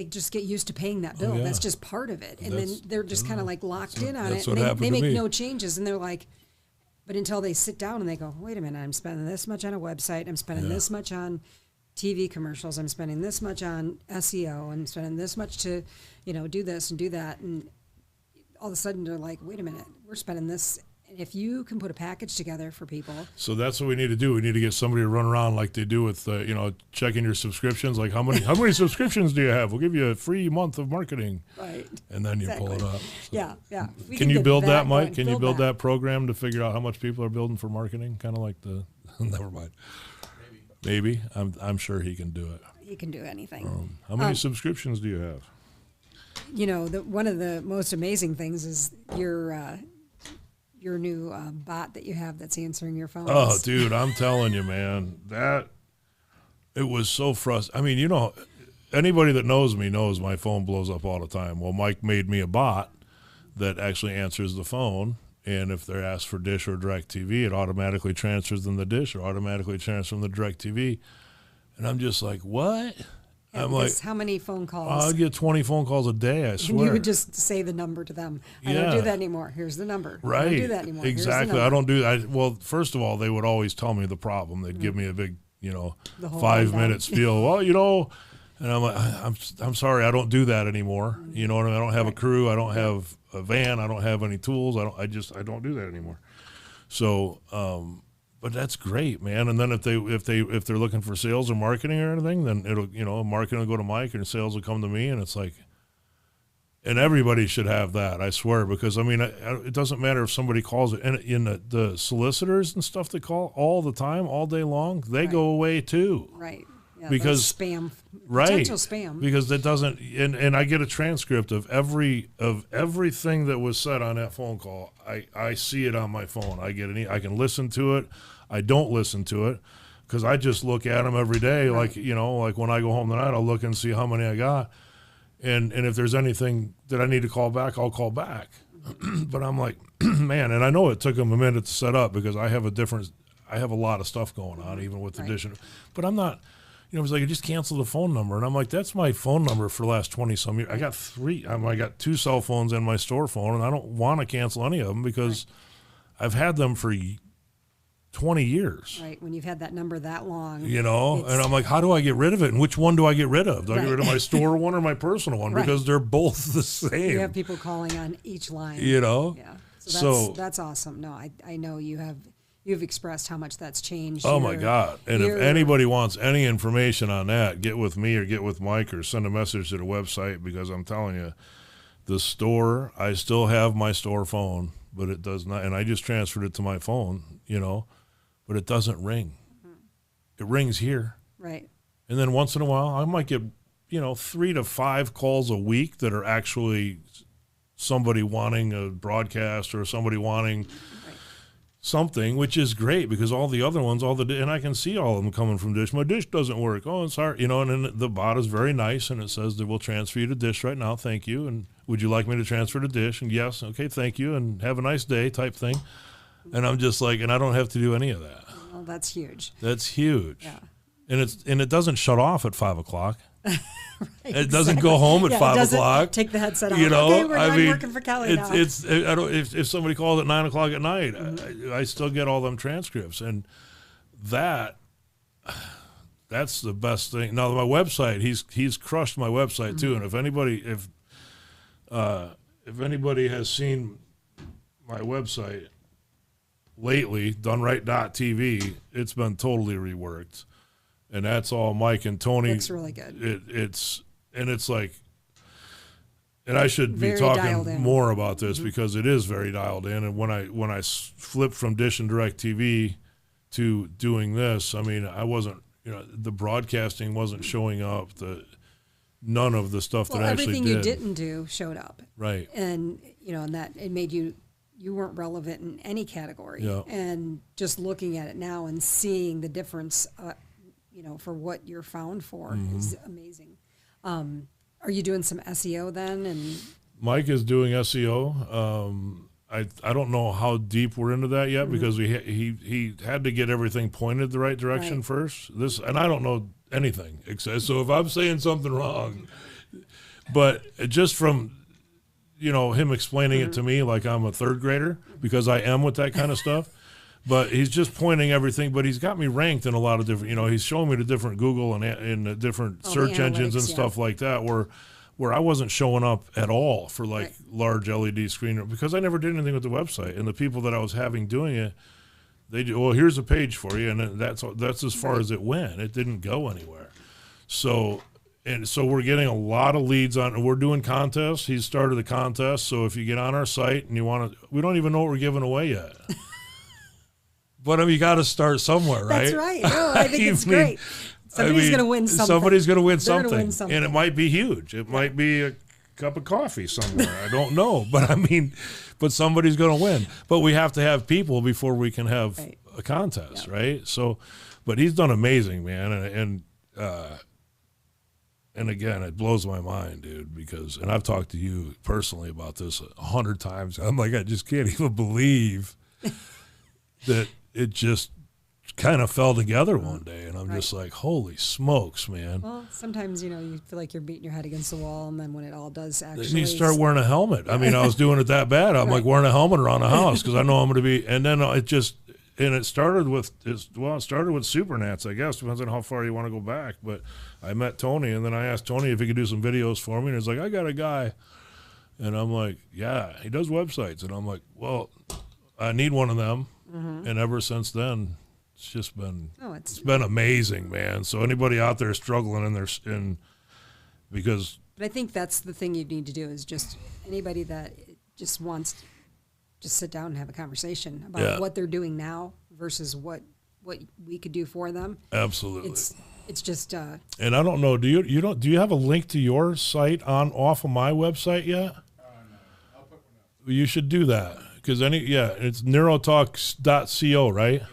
Speaker 3: just get used to paying that bill.
Speaker 1: yeah.
Speaker 3: That's just part of it. And then
Speaker 1: That's-
Speaker 3: they're just kind of like locked in on
Speaker 1: that's
Speaker 3: it.
Speaker 1: what
Speaker 3: And
Speaker 1: happened
Speaker 3: they
Speaker 1: to
Speaker 3: make
Speaker 1: me.
Speaker 3: no changes and they're like, but until they sit down and they go, wait a minute, I'm spending this much on a website. I'm spending this much on TV commercials. I'm spending this much on SEO. I'm spending this much to, do this and do that. And all of a sudden they're like, wait a minute, we're spending this. And if you can put a package together for people.
Speaker 1: So that's what we need to do. We need to get somebody to run around like they do with, checking your subscriptions. Like how many subscriptions do you have? We'll give you a free month of marketing.
Speaker 3: Right.
Speaker 1: And then you pull it up. So
Speaker 3: Yeah. We
Speaker 1: can you
Speaker 3: get
Speaker 1: build that, Mike?
Speaker 3: going.
Speaker 1: Can you build that program to figure out how much people are building for marketing? Kind of like never mind. Maybe. I'm sure he can do it.
Speaker 3: He can do anything.
Speaker 1: How many subscriptions do you have?
Speaker 3: One of the most amazing things is your new bot that you have that's answering your phones.
Speaker 1: Oh, dude, I'm telling you, man, it was so frustrating. I mean, anybody that knows me knows my phone blows up all the time. Well, Mike made me a bot that actually answers the phone, and if they're asked for Dish or DirecTV, it automatically transfers them the Dish or automatically transfers them the DirecTV. And I'm just like, what?
Speaker 3: Yeah,
Speaker 1: I'm like,
Speaker 3: because how many phone calls?
Speaker 1: I get 20 phone calls a day, I swear.
Speaker 3: And you would just say the number to them. I don't
Speaker 1: Yeah.
Speaker 3: do that anymore. Here's the number.
Speaker 1: Right.
Speaker 3: I don't do that anymore. Here's the
Speaker 1: Exactly. I
Speaker 3: number.
Speaker 1: don't do that. Well, first of all, they would always tell me the problem. They'd give me a big,
Speaker 3: The whole
Speaker 1: 5
Speaker 3: rundown.
Speaker 1: minute spiel. Well, and I'm like, I'm sorry, I don't do that anymore. You know what I mean? I don't have a crew. I don't have a van. I don't have any tools. I don't do that anymore. So, but that's great, man. And then if they're looking for sales or marketing or anything, then it'll, marketing will go to Mike and sales will come to me. And it's like, and everybody should have that, I swear, because I mean, it doesn't matter if somebody calls it. And in the solicitors and stuff that call all the time, all day long, they go away too.
Speaker 3: Right. Yeah,
Speaker 1: Because-
Speaker 3: that's spam.
Speaker 1: Right.
Speaker 3: Potential spam.
Speaker 1: Because that doesn't, and I get a transcript of everything that was said on that phone call. I see it on my phone. I can listen to it. I don't listen to it because I just look at them every day.
Speaker 3: Right.
Speaker 1: Like when I go home tonight, I'll look and see how many I got. And if there's anything that I need to call back, I'll call back. But I'm like, man, and I know it took them a minute to set up because I have a lot of stuff going on, even with the
Speaker 3: Right.
Speaker 1: addition. But I'm not, it was like, I just canceled the phone number. And I'm like, that's my phone number for the last 20 some years. I got 2 cell phones and my store phone, and I don't want to cancel any of them because I've had them for 20 years.
Speaker 3: Right. When you've had that number that long.
Speaker 1: And I'm like, how do I get rid of it? And which one do I get rid of? Do I get
Speaker 3: Right.
Speaker 1: rid of my store one or my personal one?
Speaker 3: Right.
Speaker 1: Because they're both the same.
Speaker 3: You have people calling on each line.
Speaker 1: Yeah.
Speaker 3: So that's awesome. No, I know you've expressed how much that's changed.
Speaker 1: Oh my God. And if anybody wants any information on that, get with me or get with Mike or send a message to the website, because I'm telling you, the store, I still have my store phone, but it does not, and I just transferred it to my phone, but it doesn't ring. It rings here.
Speaker 3: Right.
Speaker 1: And then once in a while, I might get, 3 to 5 calls a week that are actually somebody wanting a broadcast or somebody wanting something, which is great because all the other ones, and I can see all of them coming from Dish. My Dish doesn't work. Oh, sorry. And then the bot is very nice and it says that we'll transfer you to Dish right now. Thank you. And would you like me to transfer to Dish? And yes. Okay. Thank you. And have a nice day type thing. And I'm just like, and I don't have to do any of that.
Speaker 3: Well, Well, that's huge.
Speaker 1: That's huge.
Speaker 3: Yeah.
Speaker 1: And it doesn't shut off at 5 o'clock.
Speaker 3: Right,
Speaker 1: It doesn't go home at
Speaker 3: Yeah, it
Speaker 1: 5
Speaker 3: doesn't
Speaker 1: o'clock.
Speaker 3: Take the headset off.
Speaker 1: You know,
Speaker 3: Okay, we're
Speaker 1: I
Speaker 3: done
Speaker 1: mean,
Speaker 3: working for Kelly now.
Speaker 1: I don't. If somebody calls at 9 o'clock at night, I still get all them transcripts, and that's the best thing. Now my website, he's crushed my website too. And if anybody has seen my website lately, doneright.tv, it's been totally reworked, and that's all Mike and Tony.
Speaker 3: Looks really good.
Speaker 1: It's like, and I should be
Speaker 3: Very dialed
Speaker 1: talking
Speaker 3: in.
Speaker 1: more about this because it is very dialed in. And when I flipped from Dish and DirecTV to doing this, I mean, I wasn't, the broadcasting wasn't showing up. None of the stuff that I actually did.
Speaker 3: Everything you didn't do showed up.
Speaker 1: Right.
Speaker 3: And, and that it made you weren't relevant in any category.
Speaker 1: Yeah.
Speaker 3: And just looking at it now and seeing the difference, for what you're found for is amazing. Are you doing some SEO then? And
Speaker 1: Mike is doing SEO. I don't know how deep we're into that yet because he had to get everything pointed the right direction first. And I don't know anything except, so if I'm saying something wrong, but just from him explaining it to me like I'm a third grader, because I am with that kind of stuff. But he's just pointing everything. But he's got me ranked in a lot of different. He's showing me the different Google and the different search engines and stuff like that, where I wasn't showing up at all for large LED screen because I never did anything with the website. And the people that I was having doing it, they do. Well, here's a page for you, and that's as far as it went. It didn't go anywhere. So we're getting a lot of leads on. We're doing contests. He's started a contest. So if you get on our site and you want to, we don't even know what we're giving away yet. But you got to start somewhere, right?
Speaker 3: That's right. No, I think it's great. Somebody's going to win something.
Speaker 1: Somebody's going to win
Speaker 3: They're gonna
Speaker 1: something.
Speaker 3: win something.
Speaker 1: And it might be huge. It might be a cup of coffee somewhere. I don't know. But but somebody's going to win. But we have to have people before we can have a contest, right? So, but he's done amazing, man. And again, it blows my mind, dude, and I've talked to you personally about this 100 times. I'm like, I just can't even believe that it just kind of fell together one day. And I'm just like, holy smokes, man.
Speaker 3: Well, sometimes, you feel like you're beating your head against the wall, and then when it all does actually.
Speaker 1: Then you start wearing a helmet. I mean, I was doing it that bad. I'm like wearing a helmet around the house because I know I'm going to be, and then it started with Supernats, I guess. Depends on how far you want to go back. But I met Tony, and then I asked Tony if he could do some videos for me, and he's like, I got a guy. And I'm like, yeah, he does websites. And I'm like, well, I need one of them. And ever since then, it's just been it's been amazing, man. So anybody out there struggling because.
Speaker 3: But I think that's the thing you need to do is just anybody that just wants to just sit down and have a conversation about what they're doing now versus what we could do for them.
Speaker 1: Absolutely.
Speaker 3: It's just.
Speaker 1: And I don't know. Do you have a link to your site off of my website yet?
Speaker 2: No. I'll put one up.
Speaker 1: You should do that because it's neurotalks.co, right?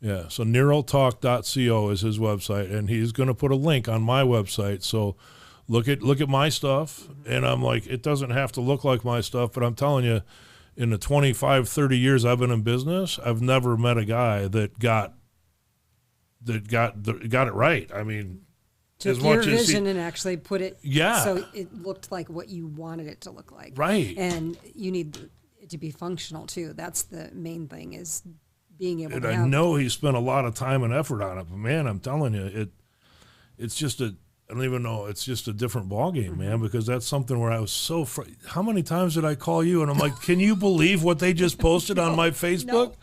Speaker 1: Yeah. So neurotalk.co is his website, and he's going to put a link on my website. So look at my stuff, and I'm like, it doesn't have to look like my stuff, but I'm telling you, in the 25, 30 years I've been in business, I've never met a guy that got it right. I mean,
Speaker 3: took
Speaker 1: as
Speaker 3: your
Speaker 1: much as
Speaker 3: vision and actually put it
Speaker 1: Yeah.
Speaker 3: so it looked like what you wanted it to look like.
Speaker 1: Right.
Speaker 3: And you need it to be functional too. That's the main thing is being able
Speaker 1: and
Speaker 3: to
Speaker 1: I
Speaker 3: have.
Speaker 1: know he spent a lot of time and effort on it, but man, I'm telling you, it's just I don't even know. It's just a different ballgame, man, because that's something where I was so how many times did I call you? And I'm like, can you believe what they just posted on my Facebook?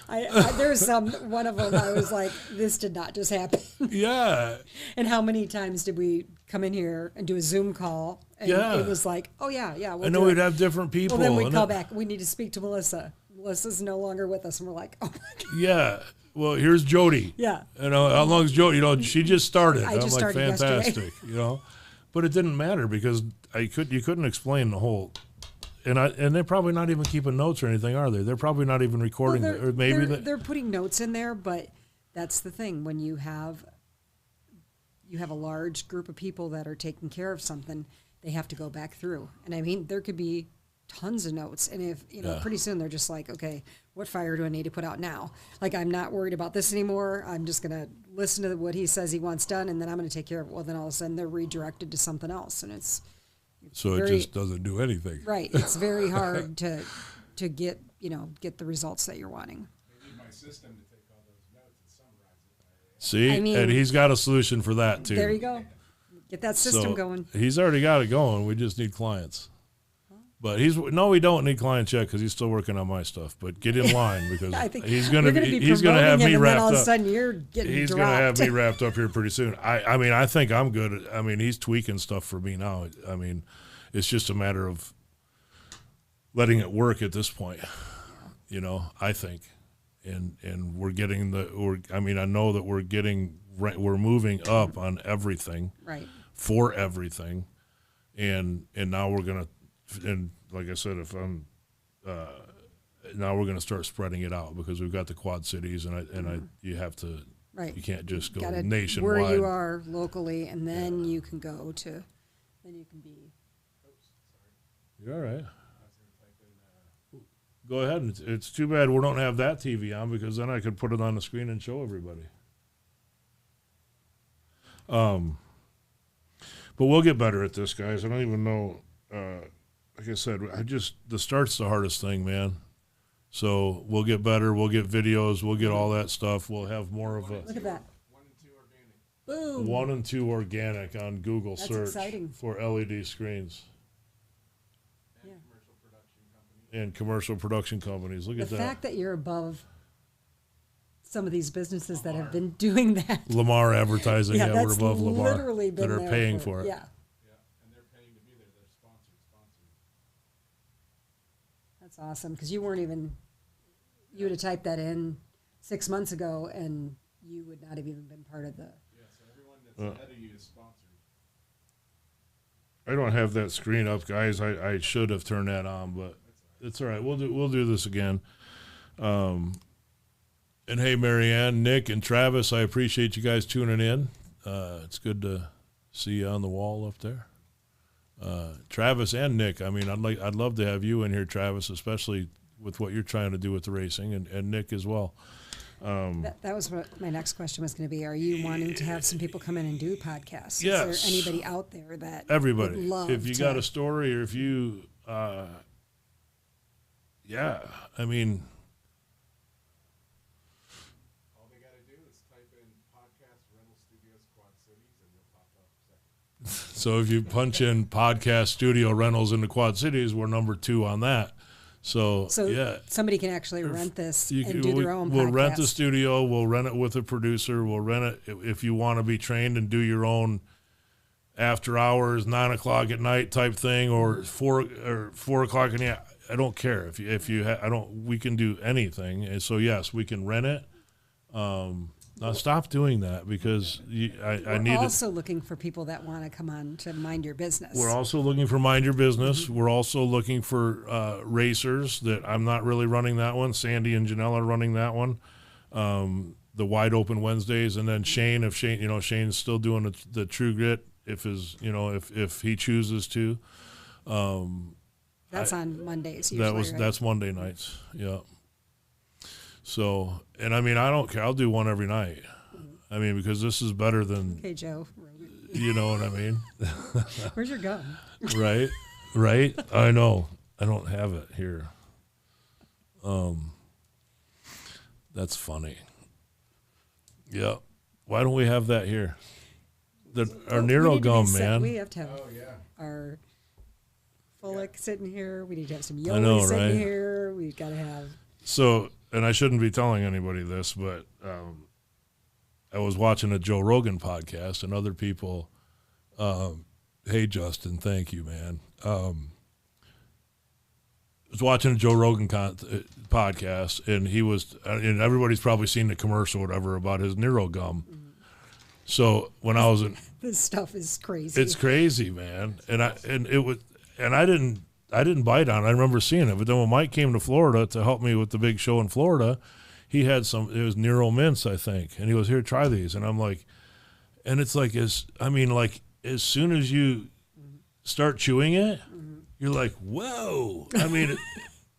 Speaker 3: No. There's one of them I was like, this did not just happen.
Speaker 1: Yeah.
Speaker 3: And how many times did we come in here and do a Zoom call? And it was like, oh, yeah.
Speaker 1: I know we'd have different people.
Speaker 3: Well, then we'd call back. We need to speak to Melissa. Melissa's no longer with us. And we're like, oh, my God.
Speaker 1: Yeah. Well, here's Jody.
Speaker 3: Yeah.
Speaker 1: How long is Jody? She just started.
Speaker 3: I just
Speaker 1: I'm like,
Speaker 3: started
Speaker 1: fantastic. But it didn't matter because you couldn't explain the whole. And they're probably not even keeping notes or anything, are they? They're probably not even recording.
Speaker 3: Well,
Speaker 1: or maybe
Speaker 3: they're putting notes in there, but that's the thing. When you have a large group of people that are taking care of something, they have to go back through. And I mean, there could be tons of notes. And if,
Speaker 1: Yeah.
Speaker 3: pretty soon they're just like, okay, what fire do I need to put out now? Like, I'm not worried about this anymore. I'm just going to listen to what he says he wants done, and then I'm going to take care of it. Well, then all of a sudden they're redirected to something else. And it's
Speaker 1: So it
Speaker 3: very-
Speaker 1: just doesn't do anything.
Speaker 3: right. It's very hard to get, get the results that you're wanting.
Speaker 2: They need my system to take all those notes and summarize it.
Speaker 1: See,
Speaker 3: I mean-
Speaker 1: and he's got a solution for that too.
Speaker 3: There you go. Get that system
Speaker 1: So
Speaker 3: going.
Speaker 1: He's already got it going. We just need clients. But we don't need clients yet because he's still working on my stuff. But get in line because
Speaker 3: I think
Speaker 1: he's gonna
Speaker 3: you're
Speaker 1: be
Speaker 3: be
Speaker 1: he's gonna have
Speaker 3: promoting him,
Speaker 1: me
Speaker 3: and then
Speaker 1: wrapped
Speaker 3: all of a
Speaker 1: up.
Speaker 3: sudden you're getting
Speaker 1: He's
Speaker 3: dropped.
Speaker 1: gonna have me wrapped up here pretty soon. I mean, I think I'm good. I mean, he's tweaking stuff for me now. I mean, it's just a matter of letting it work at this point. I think, and we're getting I know that we're moving up on everything.
Speaker 3: Right.
Speaker 1: For everything, and now we're gonna, and like I said, if I'm, now we're gonna start spreading it out because we've got the Quad Cities, and you have to,
Speaker 3: Right.
Speaker 1: you can't just go
Speaker 3: Gotta
Speaker 1: nationwide.
Speaker 3: where you are locally, and then you can go to, then you can be.
Speaker 1: You're all right. Go ahead. It's too bad we don't have that TV on because then I could put it on the screen and show everybody. But we'll get better at this, guys. I don't even know. Like I said, the start's the hardest thing, man. So we'll get better. We'll get videos. We'll get all that stuff. We'll have more of a
Speaker 3: Look at that.
Speaker 2: 1 and 2 organic.
Speaker 3: Boom.
Speaker 1: 1 and 2 organic on Google
Speaker 3: That's
Speaker 1: search
Speaker 3: exciting.
Speaker 1: for LED screens
Speaker 2: And
Speaker 3: Yeah.
Speaker 2: commercial production company.
Speaker 1: and commercial production companies. Look
Speaker 3: The
Speaker 1: at that.
Speaker 3: fact that you're above some of these businesses that have been doing that.
Speaker 1: Lamar Advertising, yeah, we're
Speaker 3: that's
Speaker 1: above Lamar
Speaker 3: literally been
Speaker 1: that are
Speaker 3: there
Speaker 1: paying for it.
Speaker 3: Yeah,
Speaker 2: Yeah, and they're paying to be there. They're sponsored.
Speaker 3: that's awesome because you would have typed that in 6 months ago, and you would not have even been part of the.
Speaker 2: Yeah, so everyone that's ahead of you is sponsored.
Speaker 1: I don't have that screen up, guys. I should have turned that on, but it's all right. We'll do this again. And hey, Marianne, Nick, and Travis, I appreciate you guys tuning in. It's good to see you on the wall up there. Travis and Nick, I mean, I'd love to have you in here, Travis, especially with what you're trying to do with the racing, and Nick as well.
Speaker 3: That was what my next question was going to be. Are you wanting to have some people come in and do podcasts?
Speaker 1: Yes.
Speaker 3: Is there anybody out there that
Speaker 1: Everybody,
Speaker 3: would love
Speaker 1: if you
Speaker 3: to,
Speaker 1: got a story or if you, yeah, I mean,
Speaker 2: All they got to do is type in podcast rental studios Quad Cities and you'll pop up second.
Speaker 1: so if you punch in podcast studio rentals in the Quad Cities, we're number 2 on that. So yeah,
Speaker 3: somebody can actually rent this
Speaker 1: you
Speaker 3: and
Speaker 1: can-
Speaker 3: do their own
Speaker 1: we'll
Speaker 3: podcast.
Speaker 1: rent the studio. We'll rent it with a producer. We'll rent it if you want to be trained and do your own after hours, 9 o'clock at night type thing, or 4 o'clock in the. I don't care if you I don't. We can do anything, and so yes, we can rent it. Now stop doing that because I need
Speaker 3: We're
Speaker 1: to.
Speaker 3: also looking for people that want to come on to mind your business.
Speaker 1: We're also looking for Mind Your Business. We're also looking for racers that I'm not really running that one. Sandy and Janelle are running that one. The Wide Open Wednesdays, and then Shane, Shane's still doing the True Grit if he chooses to.
Speaker 3: That's on Mondays usually, right?
Speaker 1: That's Monday nights. Yeah. So, and I mean, I don't care. I'll do one every night. I mean, because this is better than,
Speaker 3: Okay, Joe.
Speaker 1: you know what I mean?
Speaker 3: Where's your gun?
Speaker 1: Right. I know. I don't have it here. That's funny. Yeah. Why don't we have that here? Our Nero gum, man.
Speaker 3: We have to have
Speaker 2: Oh, yeah.
Speaker 3: our Fulick sitting here. We need to have some
Speaker 1: I know,
Speaker 3: Yoli sitting
Speaker 1: right?
Speaker 3: here. We've got to have.
Speaker 1: So, and I shouldn't be telling anybody this, but I was watching a Joe Rogan podcast, and other people. Hey, Justin, thank you, man. I was watching a Joe Rogan podcast, and and everybody's probably seen the commercial or whatever about his Nero gum. Mm-hmm. So when I was in,
Speaker 3: This stuff is crazy.
Speaker 1: it's crazy, man, and I didn't bite on it. I remember seeing it, but then when Mike came to Florida to help me with the big show in Florida, he had it was Nero mints, I think, and he was here, try these, and I'm like, and it's like as soon as you start chewing it, you're like, whoa. I mean,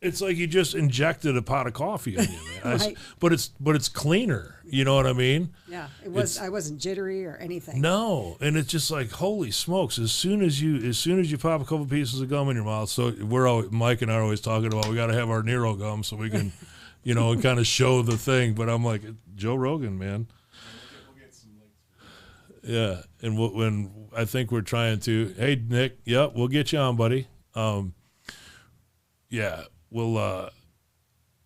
Speaker 1: it's like you just injected a pot of coffee in you, man.
Speaker 3: Right.
Speaker 1: But it's cleaner. You know what I mean?
Speaker 3: Yeah, it was. I wasn't jittery or anything.
Speaker 1: No, and it's just like, holy smokes! As soon as you pop a couple pieces of gum in your mouth, so Mike and I are always talking about we got to have our Nero gum so we can, kind of show the thing. But I'm like, Joe Rogan, man.
Speaker 2: We'll get some links.
Speaker 1: Yeah, and when I think we're trying to, hey Nick, yep, we'll get you on, buddy. Yeah, we'll.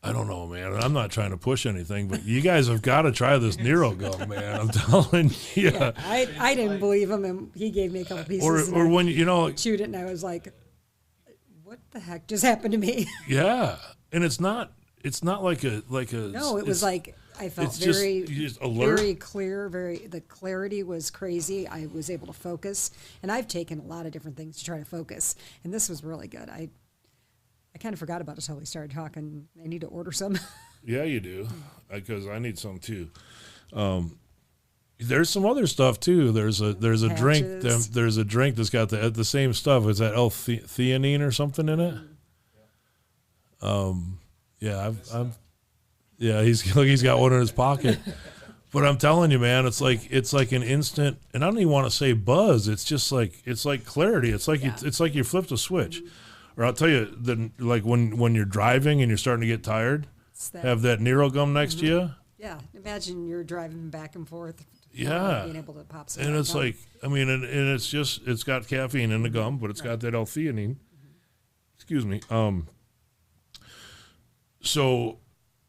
Speaker 1: I don't know, man. I'm not trying to push anything, but you guys have got to try this Nero gum, man. I'm telling you.
Speaker 3: Yeah, I didn't believe him, and he gave me a couple pieces.
Speaker 1: Or when
Speaker 3: chewed it, and I was like, "What the heck just happened to me?"
Speaker 1: Yeah, and it's not like a
Speaker 3: No, it was like I felt
Speaker 1: it's just,
Speaker 3: very
Speaker 1: you're just alert.
Speaker 3: very clear. The clarity was crazy. I was able to focus, and I've taken a lot of different things to try to focus, and this was really good. I kind of forgot about it until we started talking. I need to order some.
Speaker 1: Yeah, you do, because I need some too. There's some other stuff too. There's a drink.
Speaker 3: Patches.
Speaker 1: There's a drink that's got the same stuff. Is that L-theanine or something in it? Yeah, yeah, he's got one in his pocket. But I'm telling you, man, it's like an instant, and I don't even want to say buzz. It's just like clarity. It's like it's like you flipped a switch. Or I'll tell you, like when you're driving and you're starting to get tired, have that Nero gum next to you.
Speaker 3: Yeah, imagine you're driving back and forth.
Speaker 1: Yeah,
Speaker 3: being able to pop some.
Speaker 1: And it's
Speaker 3: gum.
Speaker 1: like, I mean, and it's got caffeine in the gum, but it's got that L-theanine. Excuse me. So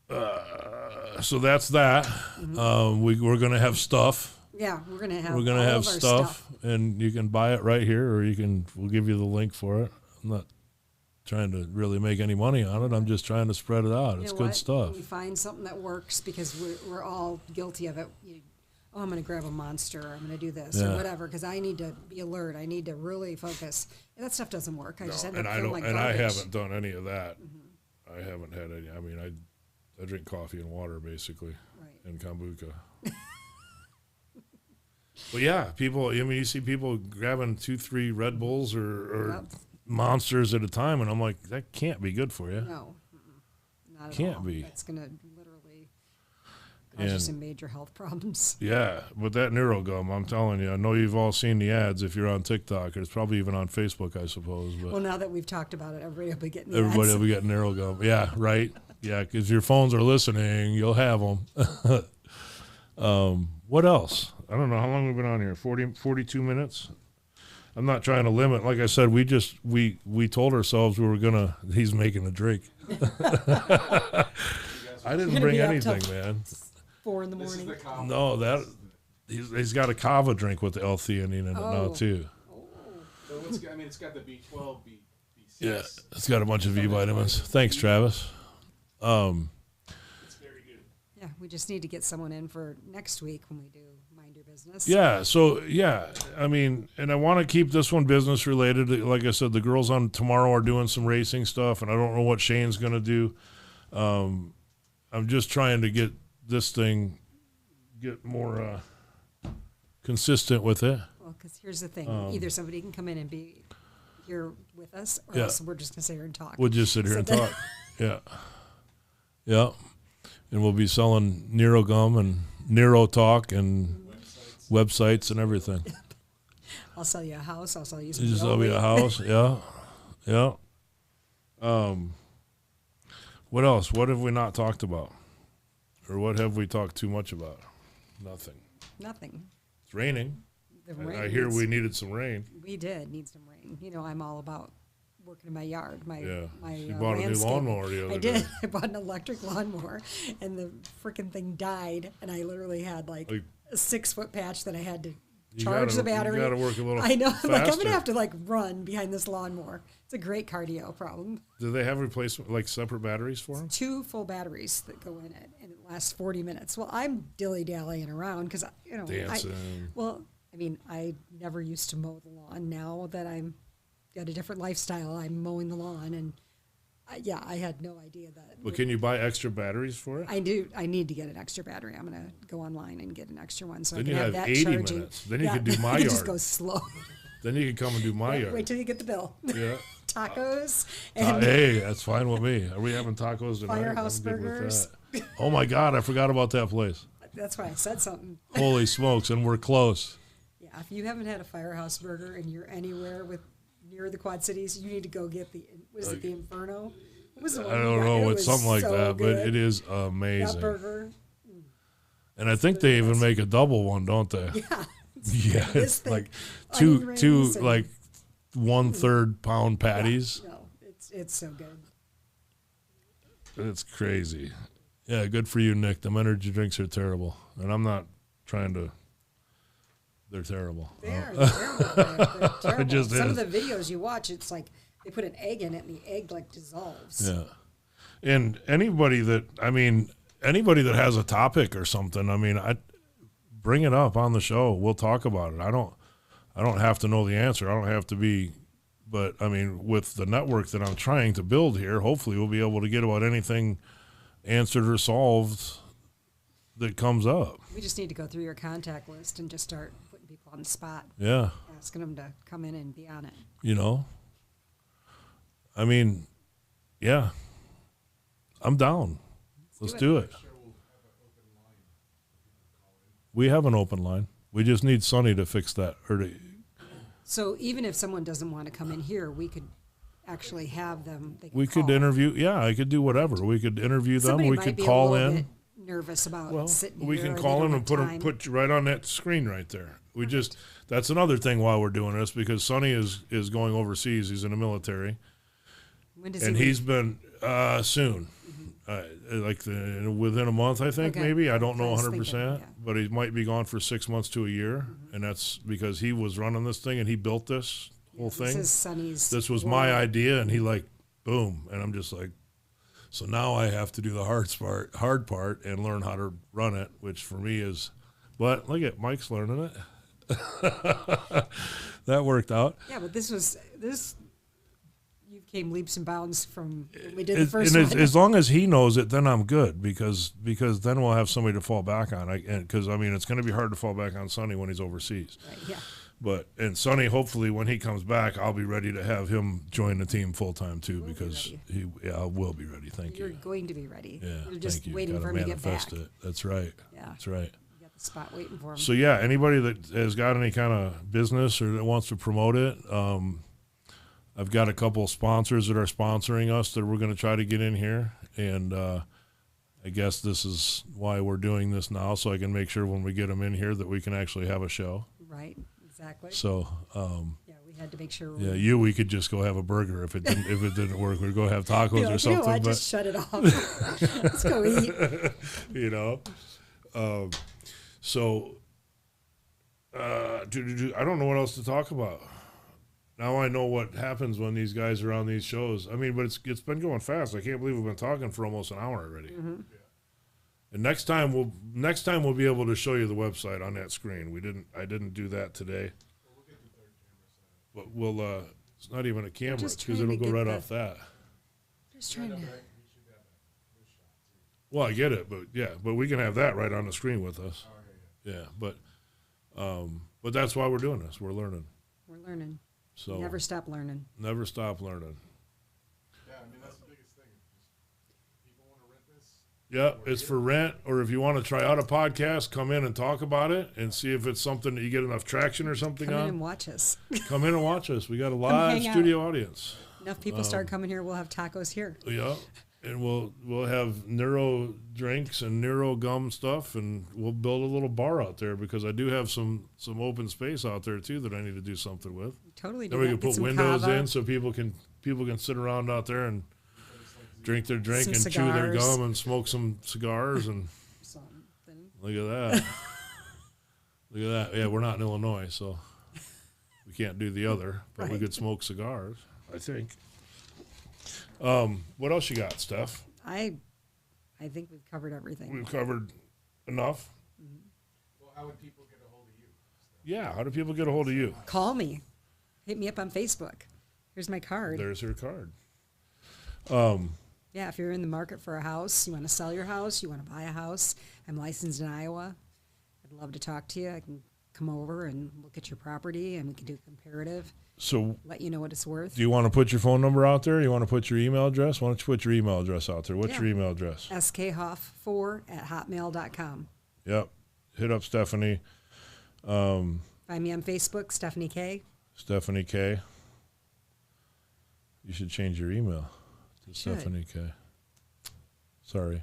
Speaker 1: that's that. We're gonna have stuff.
Speaker 3: Yeah, we're gonna have.
Speaker 1: We're gonna
Speaker 3: all
Speaker 1: have
Speaker 3: of our
Speaker 1: stuff, and you can buy it right here, or we'll give you the link for it. I'm not trying to really make any money on it. I'm just trying to spread it out.
Speaker 3: You
Speaker 1: It's
Speaker 3: know
Speaker 1: good
Speaker 3: what?
Speaker 1: stuff.
Speaker 3: We find something that works because we're all guilty of it. I'm going to grab a Monster. Or I'm going to do this or whatever because I need to be alert. I need to really focus. And that stuff doesn't work. I just end up feeling like
Speaker 1: I
Speaker 3: garbage.
Speaker 1: haven't done any of that. I haven't had any. I mean, I drink coffee and water basically, and kombucha. But yeah, people. I mean, you see people grabbing 2-3 Red Bulls or Monsters at a time, and I'm like, that can't be good for you.
Speaker 3: No, not at
Speaker 1: Can't
Speaker 3: all.
Speaker 1: be.
Speaker 3: That's going to literally cause you some major health problems.
Speaker 1: Yeah, with that Nero gum, I'm telling you, I know you've all seen the ads if you're on TikTok. It's probably even on Facebook, I suppose. But
Speaker 3: Well, now that we've talked about it, everybody will be getting
Speaker 1: everybody
Speaker 3: ads.
Speaker 1: will be getting Nero gum. Yeah, right. Yeah, because your phones are listening, you'll have them. What else? I don't know how long we've been on here. 42 minutes. I'm not trying to limit. Like I said, we told ourselves we were gonna. He's making a drink. I didn't bring
Speaker 3: be up
Speaker 1: anything,
Speaker 3: till
Speaker 1: man.
Speaker 3: 4 in the
Speaker 2: This is
Speaker 3: morning.
Speaker 2: the combo.
Speaker 1: No, that he's got a kava drink with the L-theanine in it now
Speaker 3: Oh.
Speaker 1: too.
Speaker 2: So it's got the B12, B6.
Speaker 1: Yeah, it's got a bunch of V vitamins. Thanks, Travis.
Speaker 2: It's very good.
Speaker 3: Yeah, we just need to get someone in for next week when we do Mind Your Business.
Speaker 1: Yeah, so yeah, I mean, and I want to keep this one business related. Like I said, the girls on tomorrow are doing some racing stuff, and I don't know what Shane's going to do. I'm just trying to get this thing get more consistent with it.
Speaker 3: Well, because here's the thing: either somebody can come in and be here with us, or
Speaker 1: Yeah.
Speaker 3: else we're just gonna sit here and talk.
Speaker 1: We'll just sit here
Speaker 3: So
Speaker 1: and
Speaker 3: then-
Speaker 1: talk. Yeah, yeah, and we'll be selling Nero gum and Nero talk and websites and everything.
Speaker 3: I'll sell you a house. I'll sell you some.
Speaker 1: You just sell me
Speaker 3: jewelry.
Speaker 1: a house. Yeah. Yeah. What else? What have we not talked about? Or what have we talked too much about? Nothing.
Speaker 3: Nothing.
Speaker 1: It's raining.
Speaker 3: The
Speaker 1: I
Speaker 3: rain
Speaker 1: hear
Speaker 3: is-
Speaker 1: we needed some rain.
Speaker 3: We did need some rain. You know, I'm all about working in my yard.
Speaker 1: Yeah.
Speaker 3: My
Speaker 1: You bought a new
Speaker 3: landscape.
Speaker 1: lawnmower the other
Speaker 3: I did.
Speaker 1: day.
Speaker 3: I bought an electric lawnmower, and the freaking thing died. And I literally had like a 6-foot patch that I had to charge the battery.
Speaker 1: You got to work a little
Speaker 3: I know.
Speaker 1: faster.
Speaker 3: Like I'm gonna have to like run behind this lawnmower. It's a great cardio problem.
Speaker 1: Do they have replacement, like separate batteries for them?
Speaker 3: 2 full batteries that go in it, and it lasts 40 minutes. Well, I'm dilly-dallying around because, you know,
Speaker 1: Dancing.
Speaker 3: I mean, I never used to mow the lawn. Now that I'm got a different lifestyle, I'm mowing the lawn, and I had no idea that.
Speaker 1: But can you buy extra batteries for it?
Speaker 3: I do. I need to get an extra battery. I'm gonna go online and get an extra one so
Speaker 1: Then
Speaker 3: I
Speaker 1: you
Speaker 3: can
Speaker 1: have
Speaker 3: have that
Speaker 1: 80
Speaker 3: charging.
Speaker 1: minutes. Then you could do my
Speaker 3: I can just
Speaker 1: yard.
Speaker 3: go slow.
Speaker 1: Then you can come and do my yard.
Speaker 3: Wait till you get the bill.
Speaker 1: Yeah.
Speaker 3: tacos and
Speaker 1: Hey, that's fine with me. Are we having tacos tonight?
Speaker 3: Firehouse
Speaker 1: I'm good with
Speaker 3: burgers.
Speaker 1: that. Oh my God, I forgot about that place.
Speaker 3: That's why I said something.
Speaker 1: Holy smokes, and we're close.
Speaker 3: Yeah, if you haven't had a Firehouse burger and you're anywhere near the Quad Cities, you need to go get the the Inferno? What was the one
Speaker 1: I
Speaker 3: we
Speaker 1: don't
Speaker 3: got?
Speaker 1: know,
Speaker 3: It
Speaker 1: it's
Speaker 3: was
Speaker 1: something like
Speaker 3: so
Speaker 1: that, but
Speaker 3: good.
Speaker 1: it is
Speaker 3: That
Speaker 1: amazing.
Speaker 3: burger.
Speaker 1: And I think they even make a double one, don't they?
Speaker 3: Yeah.
Speaker 1: Yeah,
Speaker 3: This
Speaker 1: it's
Speaker 3: thing,
Speaker 1: like
Speaker 3: onion
Speaker 1: two
Speaker 3: rings and-
Speaker 1: like 1/3 pound patties.
Speaker 3: No, it's so good.
Speaker 1: It's crazy. Yeah, good for you, Nick. Them energy drinks are terrible, and I'm not trying to. They're terrible.
Speaker 3: They're terrible. They're terrible.
Speaker 1: just
Speaker 3: Some
Speaker 1: is.
Speaker 3: of the videos you watch, it's like they put an egg in it and the egg like dissolves.
Speaker 1: Yeah, and anybody that has a topic or something, I bring it up on the show. We'll talk about it. I don't have to know the answer. I don't have to be, but with the network that I'm trying to build here, hopefully we'll be able to get about anything answered or solved that comes up.
Speaker 3: We just need to go through your contact list and just start putting people on the spot,
Speaker 1: Yeah,
Speaker 3: asking them to come in and be on it.
Speaker 1: Yeah, I'm down. Let's do it.
Speaker 2: Sure, we'll have an open line for people to call in.
Speaker 1: We have an open line. We just need Sonny to fix that.
Speaker 3: So even if someone doesn't want to come in here, we could actually have them. They
Speaker 1: We could
Speaker 3: call.
Speaker 1: interview. Yeah, I could do whatever. We could interview them.
Speaker 3: Somebody
Speaker 1: We
Speaker 3: might
Speaker 1: could
Speaker 3: be
Speaker 1: call
Speaker 3: a little
Speaker 1: in.
Speaker 3: bit nervous about
Speaker 1: Well,
Speaker 3: sitting
Speaker 1: we
Speaker 3: here.
Speaker 1: can
Speaker 3: or they
Speaker 1: call
Speaker 3: don't
Speaker 1: in
Speaker 3: have
Speaker 1: and
Speaker 3: time.
Speaker 1: put you right on that screen right there. That's another thing while we're doing this, because Sonny is going overseas. He's in the military,
Speaker 3: When does
Speaker 1: and
Speaker 3: he
Speaker 1: he's been soon, within a month, I think.
Speaker 3: Okay.
Speaker 1: Maybe I don't know
Speaker 3: I was
Speaker 1: 100%,
Speaker 3: thinking, yeah.
Speaker 1: but he might be gone for 6 months to a year, and that's because he was running this thing and he built this whole
Speaker 3: This
Speaker 1: thing.
Speaker 3: is Sonny's.
Speaker 1: This was
Speaker 3: world.
Speaker 1: my idea, and he boom, and I'm just like, so now I have to do the hard part and learn how to run it, which for me is, but look at Mike's learning it. That worked out.
Speaker 3: Yeah, but this. You came leaps and bounds from when we did the first
Speaker 1: And
Speaker 3: one.
Speaker 1: as long as he knows it, then I'm good, because then we'll have somebody to fall back on. Because it's going to be hard to fall back on Sonny when he's overseas.
Speaker 3: Right, yeah.
Speaker 1: And Sonny, hopefully, when he comes back, I'll be ready to have him join the team full time too,
Speaker 3: We'll be
Speaker 1: because
Speaker 3: ready.
Speaker 1: I will be ready. Thank
Speaker 3: You're
Speaker 1: you.
Speaker 3: going to be ready.
Speaker 1: Yeah,
Speaker 3: You're just
Speaker 1: thank you.
Speaker 3: waiting
Speaker 1: Gotta
Speaker 3: for him to get back.
Speaker 1: manifest it. That's right.
Speaker 3: Yeah.
Speaker 1: That's right.
Speaker 3: You got the spot waiting for him.
Speaker 1: So yeah, anybody that has got any kind of business or that wants to promote it, I've got a couple of sponsors that are sponsoring us that we're going to try to get in here, and I guess this is why we're doing this now, so I can make sure when we get them in here that we can actually have a show.
Speaker 3: Right, exactly.
Speaker 1: So
Speaker 3: Yeah, we had to make sure.
Speaker 1: yeah, we could just go have a burger if it didn't work. We'd go have tacos
Speaker 3: Be
Speaker 1: or
Speaker 3: like,
Speaker 1: something.
Speaker 3: I
Speaker 1: but
Speaker 3: just shut it off. Let's go eat.
Speaker 1: So I don't know what else to talk about. Now I know what happens when these guys are on these shows. But it's been going fast. I can't believe we've been talking for almost an hour already.
Speaker 3: Mm-hmm.
Speaker 1: And next time we'll be able to show you the website on that screen. I didn't do that today.
Speaker 2: Well, we'll get the third camera set up.
Speaker 1: But we'll it's not even a camera
Speaker 3: just
Speaker 1: because
Speaker 3: trying to
Speaker 1: it'll go
Speaker 3: get
Speaker 1: right
Speaker 3: the-
Speaker 1: off that.
Speaker 3: Just trying to.
Speaker 2: We should have a shot too.
Speaker 1: Well, I get it, but we can have that right on the screen with us.
Speaker 2: Oh, yeah.
Speaker 1: But that's why we're doing this. We're learning.
Speaker 3: We're learning.
Speaker 1: So
Speaker 3: Never stop learning.
Speaker 1: never stop learning.
Speaker 2: Yeah, that's the biggest thing. Just people want to rent this.
Speaker 1: Yeah, it's for rent, or if you want to try out a podcast, come in and talk about it and see if it's something that you get enough traction or something
Speaker 3: Come in
Speaker 1: on.
Speaker 3: and watch us.
Speaker 1: Come in and watch us. We got a live
Speaker 3: hang out.
Speaker 1: studio audience.
Speaker 3: Enough people start coming here, we'll have tacos here.
Speaker 1: Yeah, and we'll have Neuro drinks and Neuro gum stuff, and we'll build a little bar out there because I do have some open space out there too that I need to do something with.
Speaker 3: Totally. Do
Speaker 1: Then we
Speaker 3: that.
Speaker 1: can
Speaker 3: Get
Speaker 1: put
Speaker 3: some
Speaker 1: windows
Speaker 3: kava.
Speaker 1: in so people can sit around out there and drink their drink
Speaker 3: Some
Speaker 1: and chew their
Speaker 3: cigars.
Speaker 1: gum and smoke some cigars and
Speaker 3: Something.
Speaker 1: look at that. Look at that. Yeah, we're not in Illinois, so we can't do the other, but we
Speaker 3: Right.
Speaker 1: could smoke cigars, I think. What else you got, Steph?
Speaker 3: I think we've covered everything.
Speaker 1: We've covered enough.
Speaker 2: Well, how would people get a hold of you?
Speaker 1: Yeah, how do people get a hold of you?
Speaker 3: Call me. Hit me up on Facebook. Here's my card.
Speaker 1: There's her card.
Speaker 3: Yeah, if you're in the market for a house, you want to sell your house, you want to buy a house, I'm licensed in Iowa. I'd love to talk to you. I can come over and look at your property, and we can do a comparative,
Speaker 1: So
Speaker 3: let you know what it's worth.
Speaker 1: do you want to put your phone number out there? You want to put your email address? Why don't you put your email address out there? What's
Speaker 3: Yeah.
Speaker 1: your email address?
Speaker 3: skhoff4@hotmail.com.
Speaker 1: Yep. Hit up Stephanie.
Speaker 3: Find me on Facebook, Stephanie K.
Speaker 1: Stephanie K. You should change your email to
Speaker 3: Should.
Speaker 1: Stephanie K. Sorry.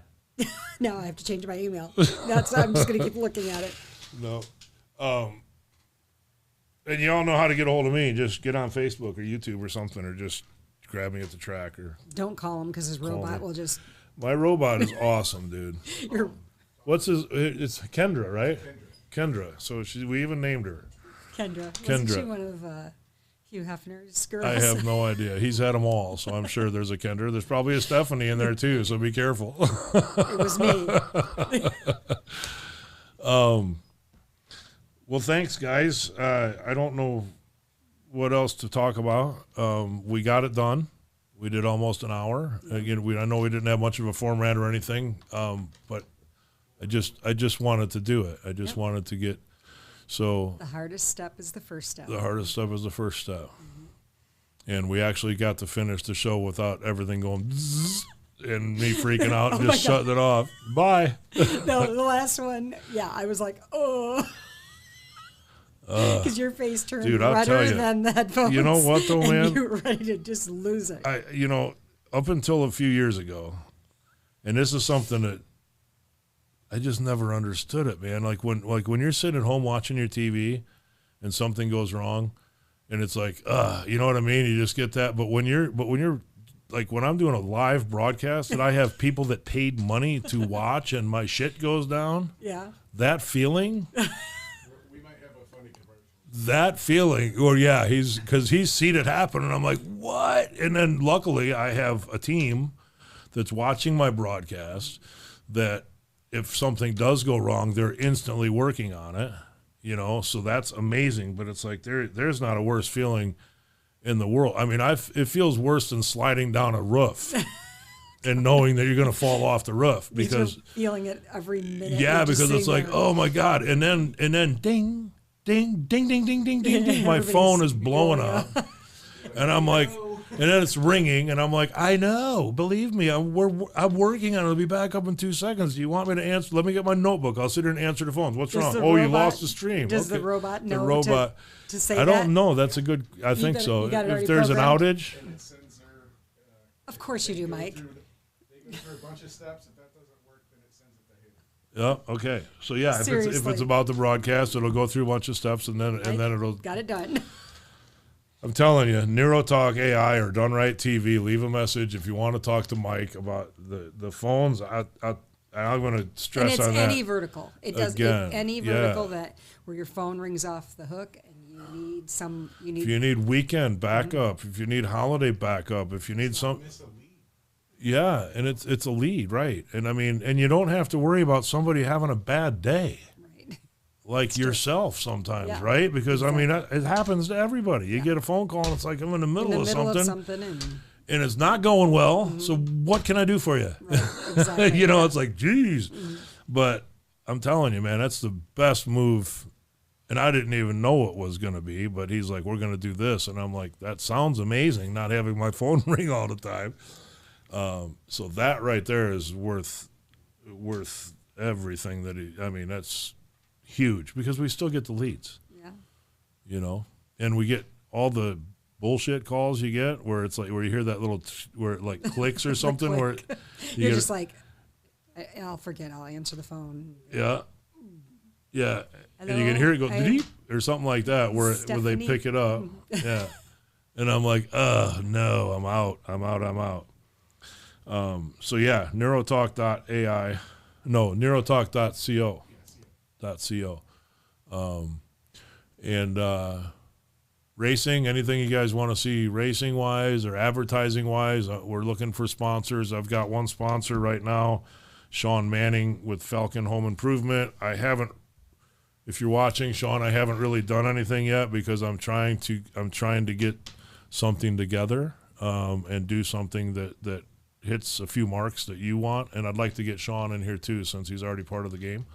Speaker 3: No, I have to change my email. I'm just going to keep looking at it.
Speaker 1: No. And you all know how to get a hold of me. Just get on Facebook or YouTube or something, or just grab me at the track. Or
Speaker 3: Don't call him because his robot
Speaker 1: me.
Speaker 3: will just.
Speaker 1: my robot is awesome, dude.
Speaker 3: You're
Speaker 1: What's his? It's Kendra, right? Kendra. So we even named her.
Speaker 3: Kendra. Wasn't
Speaker 1: Kendra.
Speaker 3: she one of Hugh Hefner's girls?
Speaker 1: I have no idea. He's had them all, so I'm sure there's a Kendra. There's probably a Stephanie in there too, so be careful.
Speaker 3: It was me.
Speaker 1: Well, thanks, guys. I don't know what else to talk about. We got it done. We did almost an hour. Again, I know we didn't have much of a format or anything, but I just wanted to do it. I just wanted to get so.
Speaker 3: The hardest step is the first step.
Speaker 1: The hardest step is the first step, and we actually got to finish the show without everything going zzz, and me freaking out and just shutting it off. Bye.
Speaker 3: No, the last one, yeah, I was like, oh. Because your face turned
Speaker 1: Dude, I'll tell
Speaker 3: redder
Speaker 1: you.
Speaker 3: than the headphones.
Speaker 1: You know what, though,
Speaker 3: and
Speaker 1: man?
Speaker 3: you were ready to just lose it.
Speaker 1: Up until a few years ago, and this is something that I just never understood it, man. Like when you're sitting at home watching your TV and something goes wrong, and it's like, you know what I mean? You just get that. But when you're like when I'm doing a live broadcast and I have people that paid money to watch and my shit goes down,
Speaker 3: Yeah.
Speaker 1: that feeling.
Speaker 2: We might have a funny commercial.
Speaker 1: That feeling, or yeah, because he's seen it happen, and I'm like, what? And then luckily, I have a team that's watching my broadcast. That if something does go wrong, they're instantly working on it. So that's amazing. But it's like there's not a worse feeling in the world. I mean, it feels worse than sliding down a roof and knowing that you're going to fall off the roof because
Speaker 3: You're feeling it every minute.
Speaker 1: yeah,
Speaker 3: You're just
Speaker 1: because it's
Speaker 3: sitting
Speaker 1: like,
Speaker 3: there.
Speaker 1: oh my God. And then ding, ding, ding, ding, ding, ding, ding, ding. My
Speaker 3: Everybody's
Speaker 1: phone is blowing
Speaker 3: blowing
Speaker 1: up. And I'm like, and then it's ringing, and I'm like, I know, believe me, I'm working on it. I'll be back up in 2 seconds. Do you want me to answer? Let me get my notebook. I'll sit here and answer the phones. What's
Speaker 3: Does
Speaker 1: wrong?
Speaker 3: the
Speaker 1: Oh, you
Speaker 3: robot-
Speaker 1: lost the stream.
Speaker 3: Does the
Speaker 1: Okay.
Speaker 3: robot
Speaker 1: The
Speaker 3: know
Speaker 1: robot.
Speaker 3: to say
Speaker 1: I
Speaker 3: that?
Speaker 1: don't know. That's a good. I think
Speaker 3: got it-
Speaker 1: so.
Speaker 3: you got it
Speaker 1: If
Speaker 3: already
Speaker 1: there's
Speaker 3: programmed?
Speaker 1: an outage,
Speaker 2: And it sends her.
Speaker 3: Of course you do, Mike.
Speaker 2: They go through a bunch of steps. If that doesn't work, then it sends it to him.
Speaker 1: yeah, okay. So yeah, if it's
Speaker 3: Seriously.
Speaker 1: about the broadcast, it'll go through a bunch of steps, and then it'll.
Speaker 3: Got it done.
Speaker 1: I'm telling you, NeuroTalk AI or Done Right TV. Leave a message if you want to talk to Mike about the phones. I'm going to
Speaker 3: And
Speaker 1: stress
Speaker 3: it's
Speaker 1: on that.
Speaker 3: any vertical. It does
Speaker 1: Again,
Speaker 3: any
Speaker 1: yeah.
Speaker 3: vertical that where your phone rings off the hook and you need
Speaker 1: If you need weekend backup, if you need holiday backup, if you need some,
Speaker 2: Miss a lead.
Speaker 1: yeah, and it's a lead, right? And I mean, and you don't have to worry about somebody having a bad day.
Speaker 3: right.
Speaker 1: Like yourself sometimes,
Speaker 3: Yeah,
Speaker 1: right? Because I mean, it happens to everybody. You get a phone call and it's like I'm in the
Speaker 3: In
Speaker 1: middle,
Speaker 3: the
Speaker 1: of,
Speaker 3: middle
Speaker 1: something,
Speaker 3: of something and
Speaker 1: and it's not going well. So what can I do for you?
Speaker 3: right, exactly.
Speaker 1: It's like, geez. But I'm telling you, man, that's the best move. And I didn't even know it was going to be, but he's like, we're going to do this. And I'm like, that sounds amazing, not having my phone ring all the time. So that right there is worth everything that's huge because we still get the leads,
Speaker 3: Yeah.
Speaker 1: and we get all the bullshit calls you get where it's like, where you hear that little, where it like clicks or something where
Speaker 3: click.
Speaker 1: you
Speaker 3: You're
Speaker 1: get-
Speaker 3: just like, I'll forget. I'll answer the phone.
Speaker 1: yeah. Yeah. And you
Speaker 3: Hello,
Speaker 1: can hear it go
Speaker 3: I-
Speaker 1: deep or something like that where they
Speaker 3: Stephanie?
Speaker 1: pick it up. Yeah. And I'm like, no, I'm out. So yeah, neurotalk.ai. No, neurotalk.co. And racing, anything you guys want to see racing wise or advertising wise, we're looking for sponsors. I've got one sponsor right now, Sean Manning with Falcon Home Improvement. If you're watching, Sean, I haven't really done anything yet because I'm trying to get something together and do something that hits a few marks that you want. And I'd like to get Sean in here too, since he's already part of the game.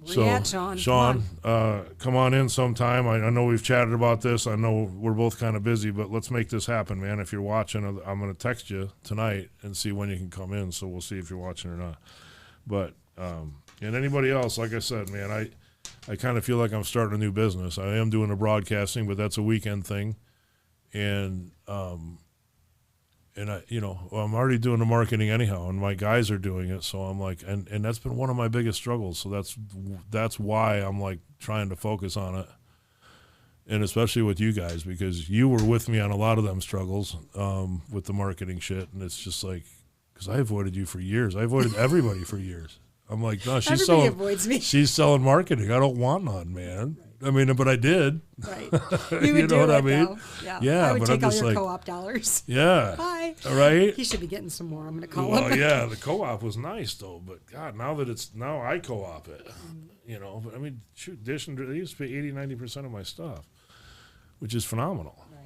Speaker 3: Where you at, Sean?
Speaker 1: Sean, come on in sometime. I know we've chatted about this. I know we're both kind of busy, but let's make this happen, man. If you're watching, I'm going to text you tonight and see when you can come in. So we'll see if you're watching or not. But and anybody else, like I said, man, I kind of feel like I'm starting a new business. I am doing the broadcasting, but that's a weekend thing, and I'm already doing the marketing anyhow, and my guys are doing it. So I'm like, and that's been one of my biggest struggles. So that's why I'm like trying to focus on it, and especially with you guys, because you were with me on a lot of them struggles with the marketing shit, and it's just like, because I avoided you for years. I avoided everybody for years. I'm like, no,
Speaker 3: Everybody avoids me.
Speaker 1: She's selling marketing. I don't want none, man. I mean, but I did.
Speaker 3: Right. You would
Speaker 1: know what I mean?
Speaker 3: though. Yeah.
Speaker 1: Yeah,
Speaker 3: I would
Speaker 1: but
Speaker 3: take
Speaker 1: I'm
Speaker 3: all
Speaker 1: just
Speaker 3: your
Speaker 1: like,
Speaker 3: co-op dollars.
Speaker 1: yeah.
Speaker 3: Hi.
Speaker 1: All right.
Speaker 3: He should be getting some more. I'm going to call
Speaker 1: Well,
Speaker 3: him.
Speaker 1: yeah, the co-op was nice though, but God, now I co-op it, But I mean, shoot, Dish and they used to pay 80-90% of my stuff, which is phenomenal.
Speaker 3: Right.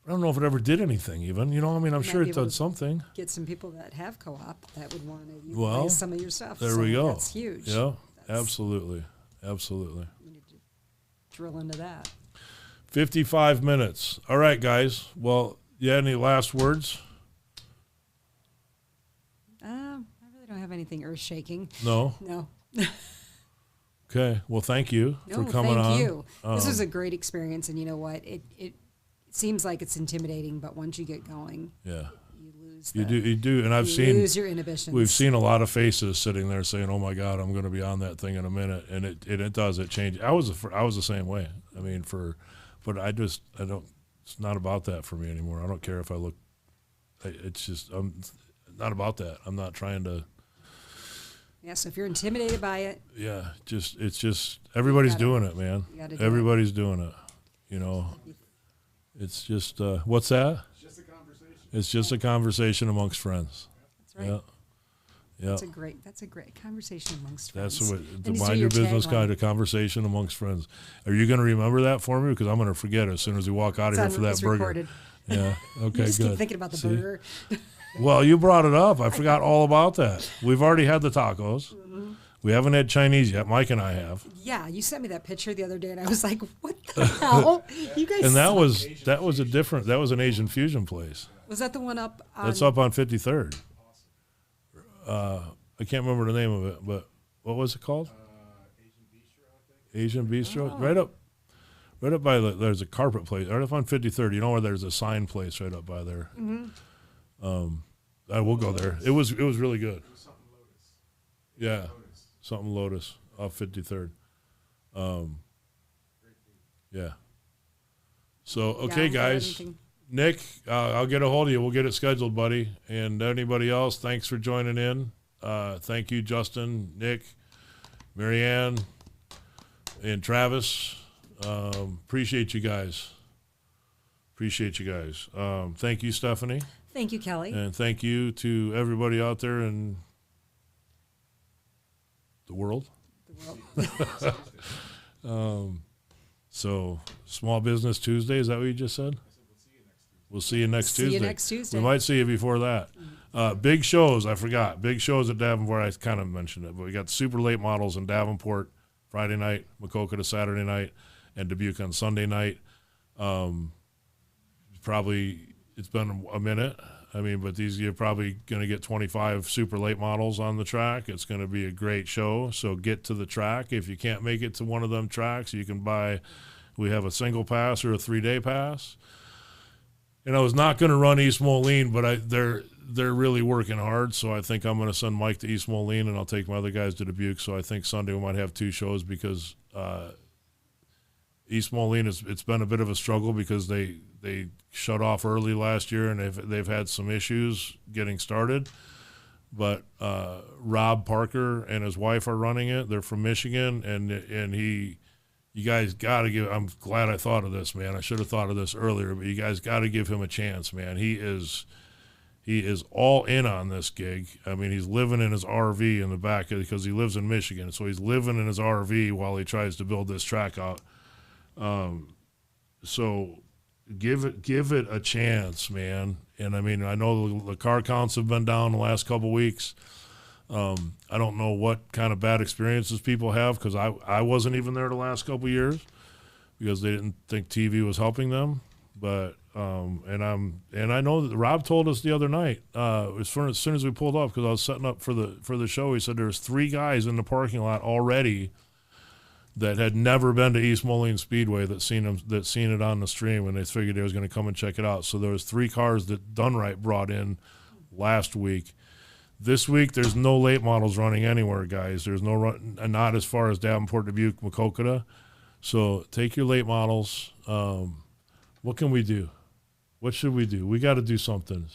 Speaker 1: I don't know if it ever did anything, even. I mean, I'm sure it did something.
Speaker 3: Get some people that have co-op that would want to
Speaker 1: Well,
Speaker 3: utilize some of your stuff.
Speaker 1: There we go.
Speaker 3: That's huge.
Speaker 1: Yeah, absolutely. Absolutely.
Speaker 3: We need to drill into that.
Speaker 1: 55 minutes. All right, guys. Well, you had any last words?
Speaker 3: I really don't have anything earth-shaking.
Speaker 1: No?
Speaker 3: No.
Speaker 1: Okay. Well, thank you for
Speaker 3: No,
Speaker 1: coming on.
Speaker 3: thank you. This was a great experience, and you know what? It seems like it's intimidating, but once you get going,
Speaker 1: Yeah.
Speaker 3: you lose.
Speaker 1: You do, and
Speaker 3: you lose your inhibitions.
Speaker 1: We've seen a lot of faces sitting there saying, "Oh my God, I'm going to be on that thing in a minute," and it does. It changes. I was the same way. I mean, but I don't. It's not about that for me anymore. I don't care if I look. It's just not about that. I'm not trying to.
Speaker 3: Yeah. So if you're intimidated by it,
Speaker 1: Yeah, it's just everybody's doing it, man. Everybody's doing it. It's just what's that?
Speaker 2: It's just a conversation.
Speaker 1: It's just a conversation amongst friends.
Speaker 3: That's right.
Speaker 1: Yeah. Yeah.
Speaker 3: That's a great conversation amongst friends.
Speaker 1: That's what the
Speaker 3: needs to
Speaker 1: mind
Speaker 3: be
Speaker 1: your
Speaker 3: your
Speaker 1: business
Speaker 3: tagline.
Speaker 1: kind of conversation amongst friends. Are you going to remember that for me? Because I'm going to forget it as soon as we walk out of here for that
Speaker 3: It's
Speaker 1: burger.
Speaker 3: recorded.
Speaker 1: Yeah. Okay.
Speaker 3: You just
Speaker 1: good.
Speaker 3: keep thinking about the
Speaker 1: See?
Speaker 3: burger.
Speaker 1: Well, you brought it up. I forgot all about that. We've already had the tacos.
Speaker 3: Mm-hmm.
Speaker 1: We haven't had Chinese yet. Mike and I have.
Speaker 3: Yeah, you sent me that picture the other day, and I was like, "What the hell? You guys?"
Speaker 1: And that
Speaker 3: suck."
Speaker 1: was an Asian fusion place.
Speaker 3: Was that the one up?
Speaker 1: That's up on 53rd. I can't remember the name of it, but what was it called?
Speaker 2: Asian Bistro, I think.
Speaker 1: Asian Bistro.
Speaker 3: Oh.
Speaker 1: Right up by there's a carpet place. Right up on 53rd. You know where there's a sign place right up by there.
Speaker 3: Mm-hmm.
Speaker 1: I will go there. It was really good.
Speaker 2: It was something Lotus.
Speaker 1: Yeah,
Speaker 2: Lotus.
Speaker 1: something Lotus off 53rd.
Speaker 2: Great food.
Speaker 1: Yeah. So
Speaker 3: Yeah,
Speaker 1: okay,
Speaker 3: I don't have
Speaker 1: guys.
Speaker 3: anything.
Speaker 1: Nick, I'll get a hold of you. We'll get it scheduled, buddy. And anybody else, thanks for joining in. Thank you, Justin, Nick, Marianne, and Travis. Appreciate you guys. Thank you, Stephanie.
Speaker 3: Thank you, Kelly.
Speaker 1: And thank you to everybody out there in the world.
Speaker 3: The world.
Speaker 1: So, Small Business Tuesday, is that what you just said?
Speaker 2: I said we'll see you next Tuesday.
Speaker 1: We'll see you next Tuesday.
Speaker 3: See you next Tuesday.
Speaker 1: We might see you before that. Big shows, I forgot. Big shows at Davenport, I kind of mentioned it, but we got the super late models in Davenport Friday night, Maquoketa to Saturday night, and Dubuque on Sunday night. Probably, it's been a minute. I mean, but you're probably going to get 25 super late models on the track. It's going to be a great show. So get to the track. If you can't make it to one of them tracks, you can buy. We have a single pass or a 3-day pass. And I was not going to run East Moline, but they're really working hard. So I think I'm going to send Mike to East Moline, and I'll take my other guys to Dubuque. So I think Sunday we might have 2 shows because East Moline it's been a bit of a struggle because they shut off early last year, and they've had some issues getting started. But Rob Parker and his wife are running it. They're from Michigan, and you guys got to give. I'm glad I thought of this, man. I should have thought of this earlier, but you guys got to give him a chance, man. He is all in on this gig. I mean, he's living in his RV in the back because he lives in Michigan, so he's living in his RV while he tries to build this track out. So give it a chance, man. And I mean, I know the car counts have been down the last couple weeks. I don't know what kind of bad experiences people have because I wasn't even there the last couple of years because they didn't think TV was helping them. But and I know that Rob told us the other night as soon as we pulled up because I was setting up for the show. He said there's 3 guys in the parking lot already that had never been to East Moline Speedway that seen it on the stream, and they figured they was going to come and check it out. So there was 3 cars that Dunright brought in last week. This week there's no late models running anywhere, guys. There's no run, not as far as Davenport, Dubuque, Macokota. So take your late models. What can we do? What should we do? We got to do something.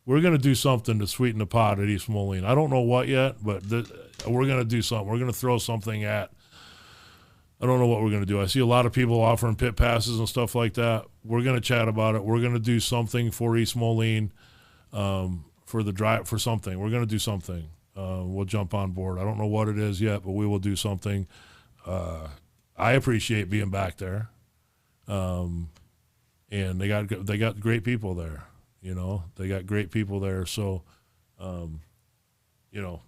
Speaker 1: We're going to do something to sweeten the pot at East Moline. I don't know what yet, but we're going to do something. We're going to throw something at. I don't know what we're going to do. I see a lot of people offering pit passes and stuff like that. We're going to chat about it. We're going to do something for East Moline for the drive, for something. We're going to do something. We'll jump on board. I don't know what it is yet, but we will do something. I appreciate being back there. And they got great people there. You know, they got great people there. So, you know,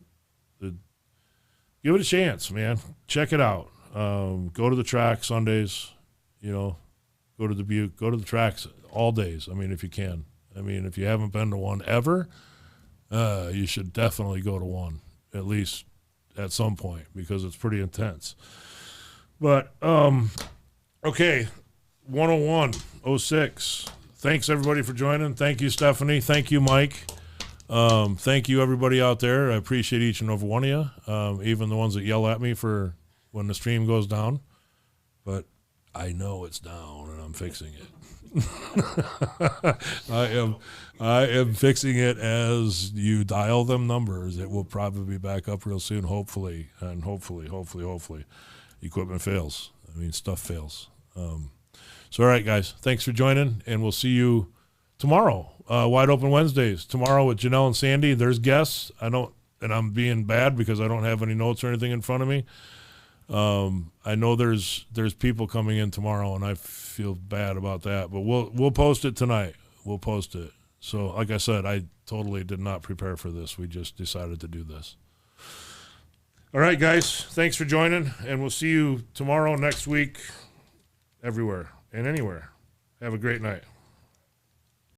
Speaker 1: give it a chance, man. Check it out. Go to the track Sundays, you know, go to Dubuque, go to the tracks all days. I mean, if you can. I mean, if you haven't been to one ever, you should definitely go to one, at least at some point, because it's pretty intense. But, okay, 101.06. Thanks, everybody, for joining. Thank you, Stephanie. Thank you, Mike. Thank you, everybody out there. I appreciate each and every one of you, even the ones that yell at me for when the stream goes down, but I know it's down and I'm fixing it. I am fixing it as you dial them numbers. It will probably be back up real soon, hopefully, and hopefully, equipment fails. I mean, stuff fails. So, all right, guys, thanks for joining, and we'll see you tomorrow. Wide Open Wednesdays tomorrow with Janelle and Sandy. There's guests. And I'm being bad because I don't have any notes or anything in front of me. I know there's people coming in tomorrow, and I feel bad about that. But we'll post it tonight. We'll post it. So, like I said, I totally did not prepare for this. We just decided to do this. All right, guys. Thanks for joining, and we'll see you tomorrow, next week, everywhere and anywhere. Have a great night.